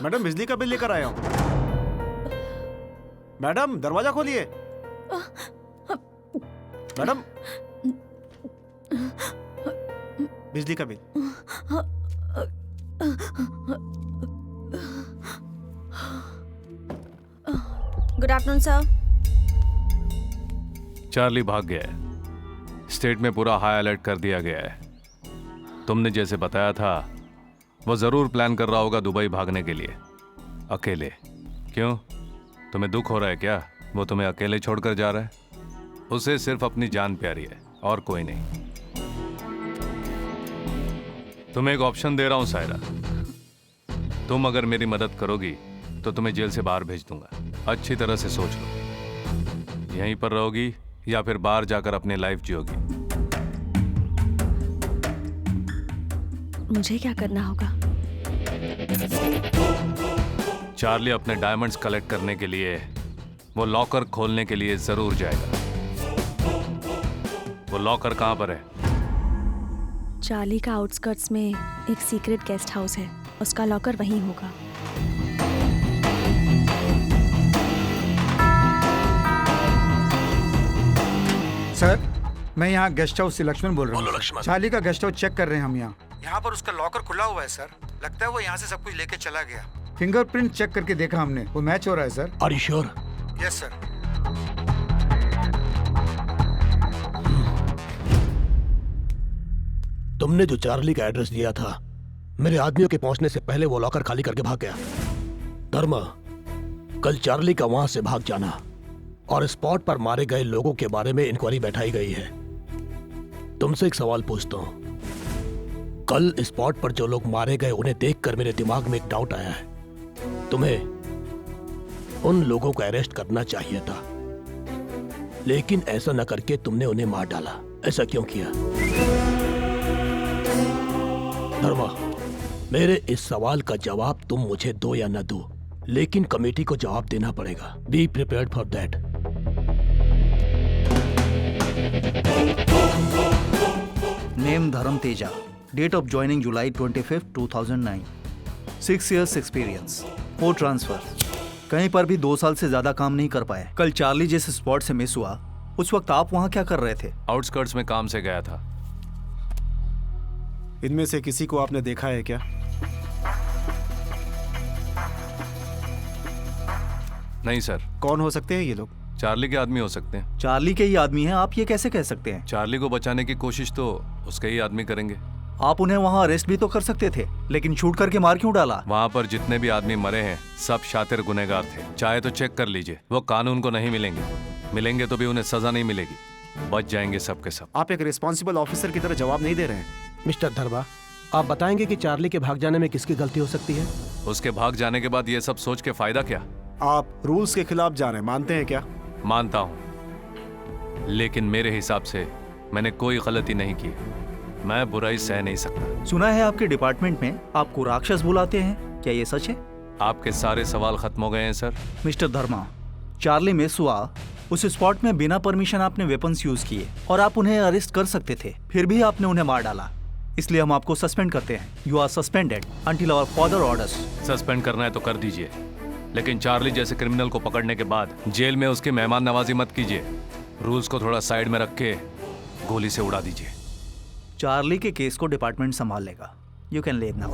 मैडम, बिजली का बिल लेकर आया हूँ। मैडम, दरवाजा खोलिए। मैडम, बिजली का bill.
Good afternoon sir.
Charlie भाग गया है। स्टेट में पूरा हाई अलर्ट कर दिया गया है। तुमने जैसे बताया था, वो जरूर प्लान कर रहा होगा दुबई भागने के लिए, अकेले। क्यों, तुम्हें दुख हो रहा है क्या? वो तुम्हें अकेले छोड़कर जा रहा है? उसे सिर्फ अपनी जान प्यारी है और कोई नहीं। तुम्हें एक ऑप्शन दे रहा हूं सायरा, तुम अगर मेरी मदद करोगी तो तुम्हें जेल से बाहर भेज दूंगा। अच्छी तरह से सोच लो, यहीं पर रहोगी या फिर बाहर जाकर अपनी लाइफ जियोगी।
मुझे क्या करना होगा?
चार्ली अपने डायमंड्स कलेक्ट करने के लिए वो लॉकर खोलने के लिए जरूर जाएगा। वो लॉकर कहां पर है?
चार्ली का आउटस्कर्ट्स में एक सीक्रेट गेस्ट हाउस है, उसका लॉकर वहीं होगा।
सर, मैं यहाँ गेस्ट हाउस से लक्ष्मण बोल रहा
बोलो
हूँ।
लक्ष्मण।
चार्ली का गेस्ट हाउस चेक कर रहे हैं हम यहाँ पर उसका लॉकर खुला हुआ है सर। लगता है वो यहाँ से सब कुछ लेके चला गया। फिंगरप्रिंट चेक करके देखा हमने, वो मैच हो रहा है sir.
Are you sure?
Yes sir.
तुमने जो चार्ली का एड्रेस दिया था, मेरे आदमियों के पहुंचने से पहले वो लॉकर खाली करके भाग गया। धर्मा, कल चार्ली का वहां से भाग जाना और स्पॉट पर मारे गए लोगों के बारे में इंक्वायरी बैठाई गई है। तुमसे एक सवाल पूछता हूं, कल स्पॉट पर जो लोग मारे गए उन्हें देखकर मेरे दिमाग में एक डाउट आया है। तुम्हें उन लोगों को अरेस्ट करना चाहिए था, लेकिन ऐसा न करके तुमने उन्हें मार डाला। ऐसा क्यों किया? धर्मा, मेरे इस सवाल का जवाब तुम मुझे दो या न दो, लेकिन कमेटी को जवाब देना पड़ेगा। Be prepared for that.
Name Dharma Teja, date of joining July 25, 2009, 6 years experience, 4 transfer. कहीं पर भी 2 साल से ज्यादा काम नहीं कर पाए। कल चार्ली जिस स्पॉट से मिस हुआ, उस वक्त आप वहां क्या कर रहे थे?
आउटस्कर्ट्स में काम से गया था।
इनमें से किसी को आपने देखा है क्या?
नहीं सर।
कौन हो सकते हैं ये लोग?
चार्ली के आदमी हो सकते हैं।
चार्ली के ही आदमी हैं, आप ये कैसे कह सकते हैं?
चार्ली को बचाने की कोशिश तो उसके ही आदमी करेंगे।
आप उन्हें वहां अरेस्ट भी तो कर सकते थे, लेकिन शूट करके मार क्यों डाला?
वहां पर जितने भी आदमी मरे हैं सब शातिर गुनहगार थे। चाहे तो चेक कर लीजिए, वो कानून को नहीं मिलेंगे, मिलेंगे तो भी उन्हें सजा नहीं मिलेगी, बच जाएंगे सब के सब।
आप एक रिस्पॉन्सिबल ऑफिसर की तरह जवाब नहीं दे रहे हैं।
मिस्टर धर्मा, आप बताएंगे कि चार्ली के भाग जाने में किसकी गलती हो सकती है?
उसके भाग जाने के बाद ये सब सोच के फायदा क्या?
आप रूल्स के खिलाफ जा रहे हैं, मानते हैं क्या?
मानता हूं, लेकिन मेरे हिसाब से मैंने कोई गलती नहीं की। मैं बुराई सह नहीं सकता।
सुना है आपके डिपार्टमेंट में आपको राक्षस बुलाते हैं, क्या ये सच है?
आपके सारे सवाल खत्म हो गए हैं सर।
मिस्टर धर्मा, चार्ली मेसुआ उस स्पॉट में बिना परमिशन आपने वेपन्स यूज किए और आप उन्हें अरेस्ट कर सकते थे, फिर भी आपने उन्हें मार डाला। इसलिए हम आपको सस्पेंड करते हैं। You are suspended until our further orders.
Suspend करना है तो कर दीजिए, लेकिन चार्ली जैसे क्रिमिनल को पकड़ने के बाद जेल में उसकी मेहमान नवाजी मत कीजिए। रूल्स को थोड़ा साइड में रख के गोली से उड़ा दीजिए।
चार्ली के केस को डिपार्टमेंट संभाल लेगा। You can leave now.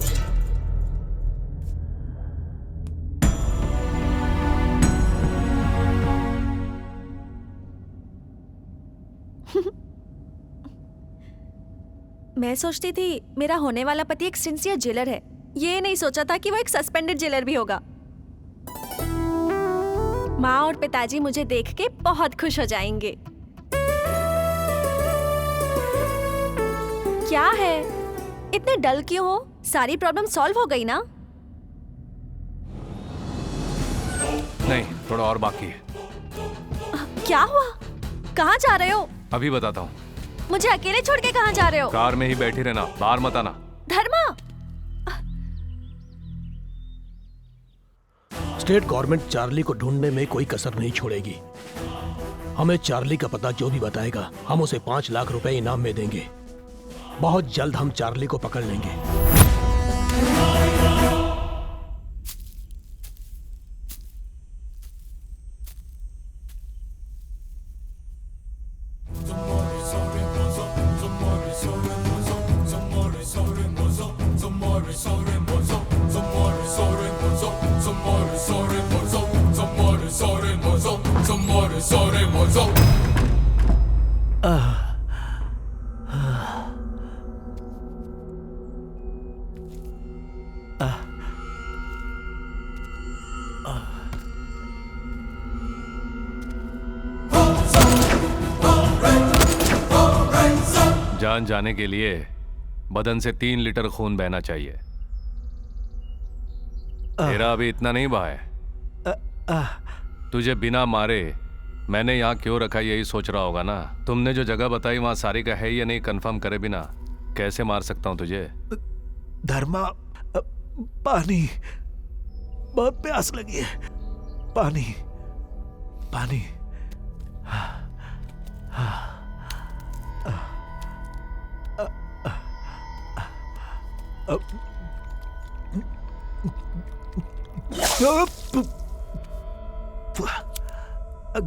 मैं सोचती थी मेरा होने वाला पति एक सिंसियर जेलर है, ये नहीं सोचा था कि वो एक सस्पेंडेड जेलर भी होगा। माँ और पिताजी मुझे देख के बहुत खुश हो जाएंगे। क्या है, इतने डल क्यों हो? सारी प्रॉब्लम सॉल्व हो गई ना?
नहीं, थोड़ा और बाकी है।
क्या हुआ? कहाँ जा रहे हो?
अभी बताता हूँ।
मुझे अकेले छोड़ के कहाँ जा रहे हो?
कार में ही बैठी रहना, बाहर मत आना।
धर्मा,
स्टेट गवर्नमेंट चार्ली को ढूंढने में कोई कसर नहीं छोड़ेगी। हमें चार्ली का पता जो भी बताएगा हम उसे 5 लाख रुपए इनाम में देंगे। बहुत जल्द हम चार्ली को पकड़ लेंगे।
जान जाने के लिए बदन से 3 लीटर खून बहना चाहिए। तेरा अभी इतना नहीं बहा है। तुझे बिना मारे मैंने यहाँ क्यों रखा यही सोच रहा होगा ना। तुमने जो जगह बताई वहां सारिका है या नहीं कंफर्म करे बिना कैसे मार सकता हूँ तुझे?
धर्मा, पानी, बहुत प्यास लगी है। पानी, पानी।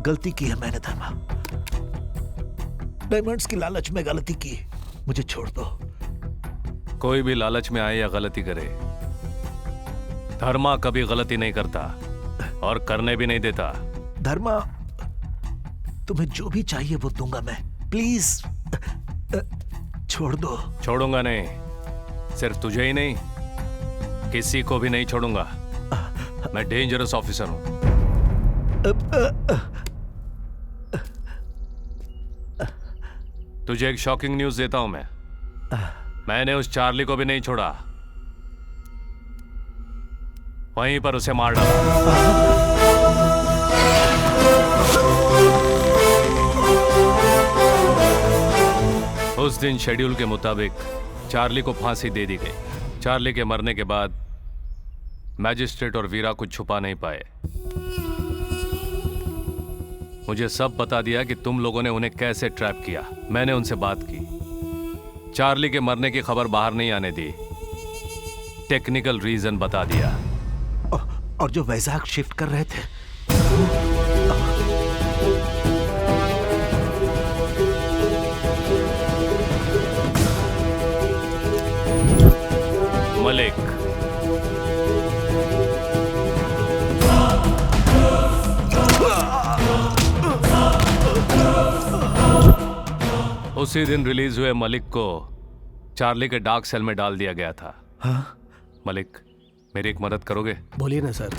गलती की है मैंने धर्मा, डायमंड्स की लालच में गलती की। मुझे छोड़ दो।
कोई भी लालच में आए या गलती करे, धर्मा कभी गलती नहीं करता और करने भी नहीं देता।
धर्मा, तुम्हें जो भी चाहिए वो दूंगा मैं। प्लीज छोड़ दो।
छोड़ूंगा नहीं, सिर्फ तुझे ही नहीं किसी को भी नहीं छोड़ूंगा। मैं डेंजरस ऑफिसर हूं। तुझे एक शॉकिंग न्यूज देता हूं मैं। मैंने उस चार्ली को भी नहीं छोड़ा, वहीं पर उसे मार डाला। उस दिन शेड्यूल के मुताबिक चार्ली को फांसी दे दी गई। चार्ली के मरने के बाद मैजिस्ट्रेट और वीरा कुछ छुपा नहीं पाए। मुझे सब बता दिया कि तुम लोगों ने उन्हें कैसे ट्रैप किया। मैंने उनसे बात की, चार्ली के मरने की खबर बाहर नहीं आने दी, टेक्निकल रीजन बता दिया।
और जो वैजाग शिफ्ट कर रहे थे,
मलिक, उसी दिन रिलीज हुए मलिक को चार्ली के डार्क सेल में डाल दिया गया था।
हाँ?
मलिक, मेरी एक मदद करोगे?
बोलिए ना सर।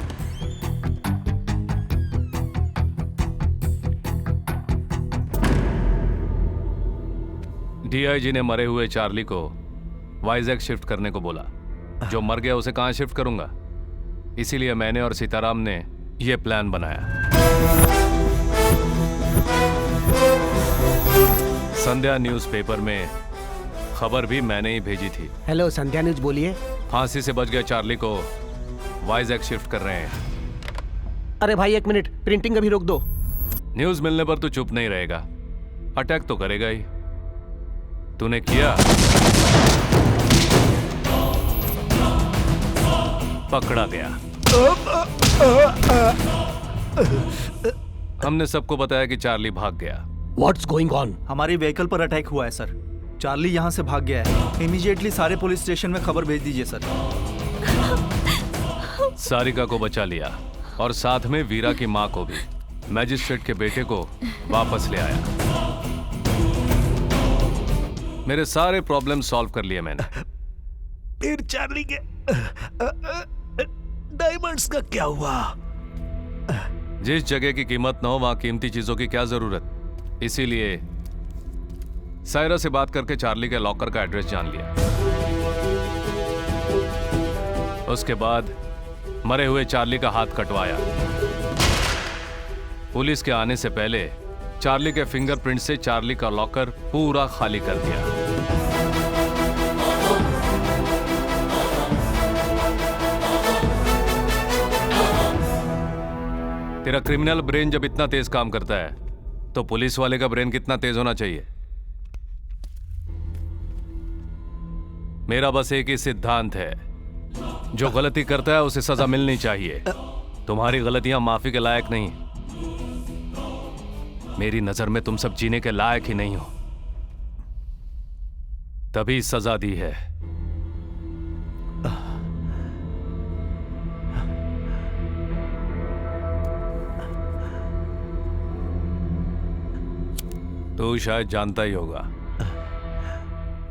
डीआईजी ने मरे हुए चार्ली को वाइजैक शिफ्ट करने को बोला। जो मर गया उसे कहाँ शिफ्ट करूंगा? इसीलिए मैंने और सीताराम ने यह प्लान बनाया। संध्या न्यूज़पेपर में खबर भी मैंने ही भेजी थी।
हेलो, संध्या न्यूज बोलिए।
फांसी से बच गए चार्ली को वाइजैक शिफ्ट कर रहे हैं।
अरे भाई 1 मिनट, प्रिंटिंग अभी रोक दो।
न्यूज मिलने पर तू चुप नहीं रहेगा, अटैक तो करेगा ही। तूने किया, पकड़ा गया। हमने सबको बताया कि चार्ली भाग गया।
What's going on?
हमारी व्हीकल पर अटैक हुआ है सर। चार्ली यहाँ से भाग गया है। इमीडिएटली सारे पुलिस स्टेशन में खबर भेज दीजिए सर।
सारिका को बचा लिया और साथ में वीरा की माँ को भी। मैजिस्ट्रेट के बेटे को वापस ले आया। मेरे सारे प्रॉब्लम सॉल्व कर लिए मैंने।
फिर चार्ली के डायमंड्स का क्या हुआ?
जिस जगह की कीमत न हो वहां कीमती चीजों की क्या जरूरत। इसीलिए सायरा से बात करके चार्ली के लॉकर का एड्रेस जान लिया। उसके बाद मरे हुए चार्ली का हाथ कटवाया। पुलिस के आने से पहले चार्ली के फिंगरप्रिंट से चार्ली का लॉकर पूरा खाली कर दिया। तेरा क्रिमिनल ब्रेन जब इतना तेज काम करता है तो पुलिस वाले का ब्रेन कितना तेज होना चाहिए। मेरा बस एक ही सिद्धांत है, जो गलती करता है उसे सजा मिलनी चाहिए। तुम्हारी गलतियां माफी के लायक नहीं। मेरी नजर में तुम सब जीने के लायक ही नहीं हो, तभी सजा दी है। तू शायद जानता ही होगा,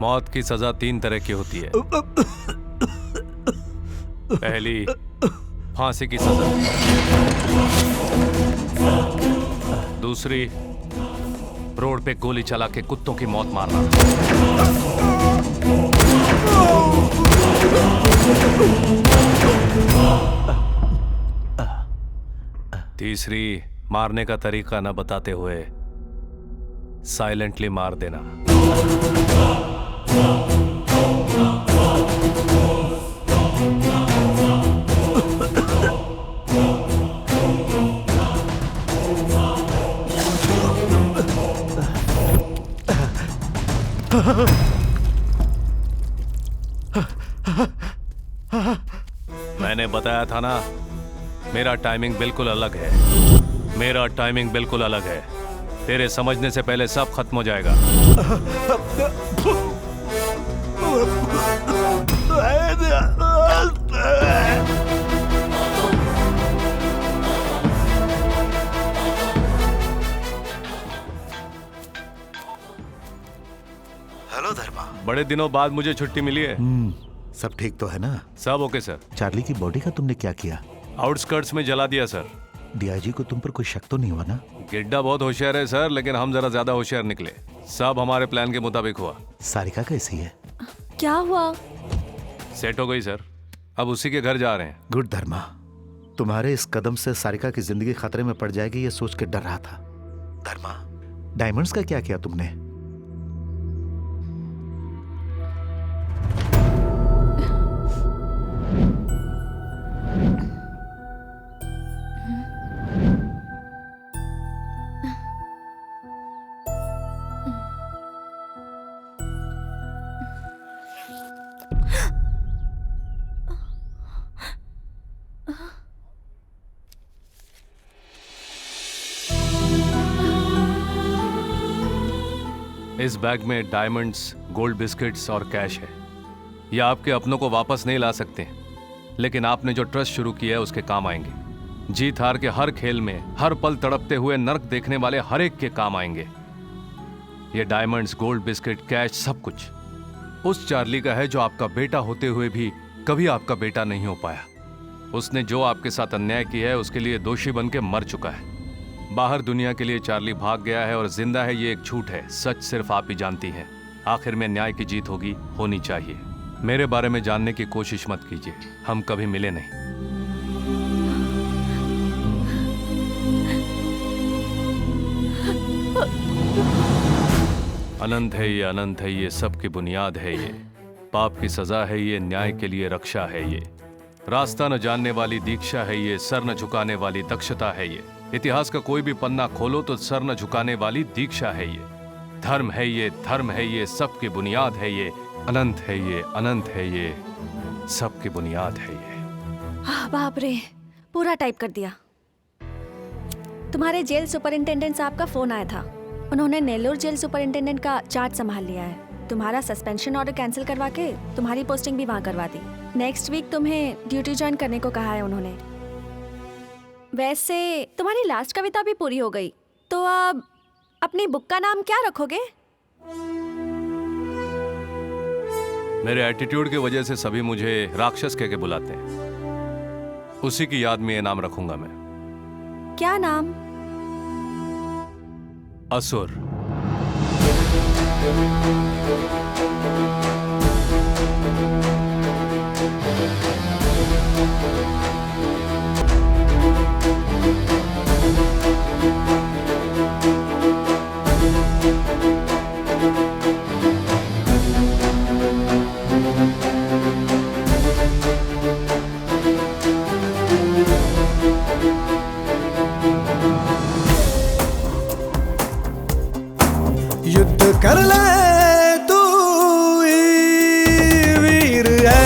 मौत की सजा 3 तरह की होती है। पहली, फांसी की सजा। दूसरी, रोड पे गोली चला के कुत्तों की मौत मारना। तीसरी, मारने का तरीका न बताते हुए साइलेंटली मार देना। मैंने बताया था ना, मेरा टाइमिंग बिल्कुल अलग है। मेरा टाइमिंग बिल्कुल अलग है। तेरे समझने से पहले सब खत्म हो जाएगा।
हेलो धर्मा।
बड़े दिनों बाद मुझे छुट्टी मिली है।
सब ठीक तो है ना?
सब ओके सर।
चार्ली की बॉडी का तुमने क्या किया?
आउटस्कर्ट्स में जला दिया सर।
डीआईजी को तुम पर कोई शक तो नहीं हुआ ना?
गिड्डा बहुत होशियार है सर, लेकिन हम जरा ज्यादा होशियार निकले। सब हमारे प्लान के मुताबिक हुआ।
सारिका कैसी है?
क्या हुआ?
सेट हो गई सर, अब उसी के घर जा रहे हैं।
गुड धर्मा। तुम्हारे इस कदम से सारिका की जिंदगी खतरे में पड़ जाएगी ये सोच के डर रहा था। धर्मा, डायमंड्स का क्या किया तुमने?
इस बैग में डायमंड्स, गोल्ड बिस्किट्स और कैश है। ये आपके अपनों को वापस नहीं ला सकते, लेकिन आपने जो ट्रस्ट शुरू किया है उसके काम आएंगे। जीत हार के हर खेल में हर पल तड़पते हुए नर्क देखने वाले हर एक के काम आएंगे। ये डायमंड्स, गोल्ड बिस्किट, कैश सब कुछ उस चार्ली का है जो आपका बेटा होते हुए भी कभी आपका बेटा नहीं हो पाया। उसने जो आपके साथ अन्याय किया है उसके लिए दोषी बन के मर चुका है। बाहर दुनिया के लिए चार्ली भाग गया है और जिंदा है, ये एक झूठ है। सच सिर्फ आप ही जानती हैं। आखिर में न्याय की जीत होगी, होनी चाहिए। मेरे बारे में जानने की कोशिश मत कीजिए, हम कभी मिले नहीं। अनंत है ये, अनंत है ये, सबकी बुनियाद है ये। पाप की सजा है ये, न्याय के लिए रक्षा है ये। रास्ता न जानने वाली दीक्षा है ये, सर न झुकाने वाली दक्षता है ये। इतिहास का कोई भी पन्ना खोलो तो सर न झुकाने वाली दीक्षा है ये। धर्म है ये, धर्म है ये, सबकी बुनियाद है ये। अनंत है ये, अनंत है ये, सबकी बुनियाद है ये।
बाप रे, पूरा टाइप कर दिया। तुम्हारे जेल सुपरिंटेंडेंट साहब का फोन आया था। उन्होंने नेल्लोर जेल सुपरिंटेंडेंट का चार्ज संभाल लिया है। तुम्हारा सस्पेंशन ऑर्डर कैंसिल करवा के तुम्हारी पोस्टिंग भी वहाँ करवा दी। नेक्स्ट वीक तुम्हें ड्यूटी ज्वाइन करने को कहा है उन्होंने। वैसे तुम्हारी लास्ट कविता भी पूरी हो गई, तो अब अपनी बुक का नाम क्या रखोगे?
मेरे एटीट्यूड की वजह से सभी मुझे राक्षस कह के बुलाते हैं। उसी की याद में ये नाम रखूंगा मैं।
क्या नाम?
असुर।
युद्ध कर ले तू ही वीर है,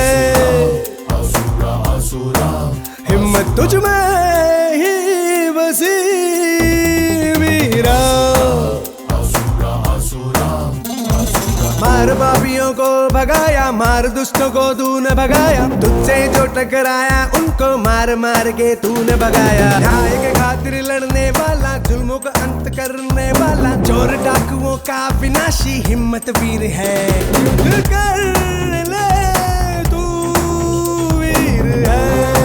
हिम्मत तुझ में ही बसी वीरा। मार पापियों को भगाया, मार दुष्टों को तूने भगाया, तुझसे जो टकराया उनको मार मार के तूने भगाया। न्याय के खातिर लड़ने वाला, जुल्मों का अंत करने वाला, चोर डाकुओं का विनाशी हिम्मत वीर है। युद्ध कर ले तू वीर है।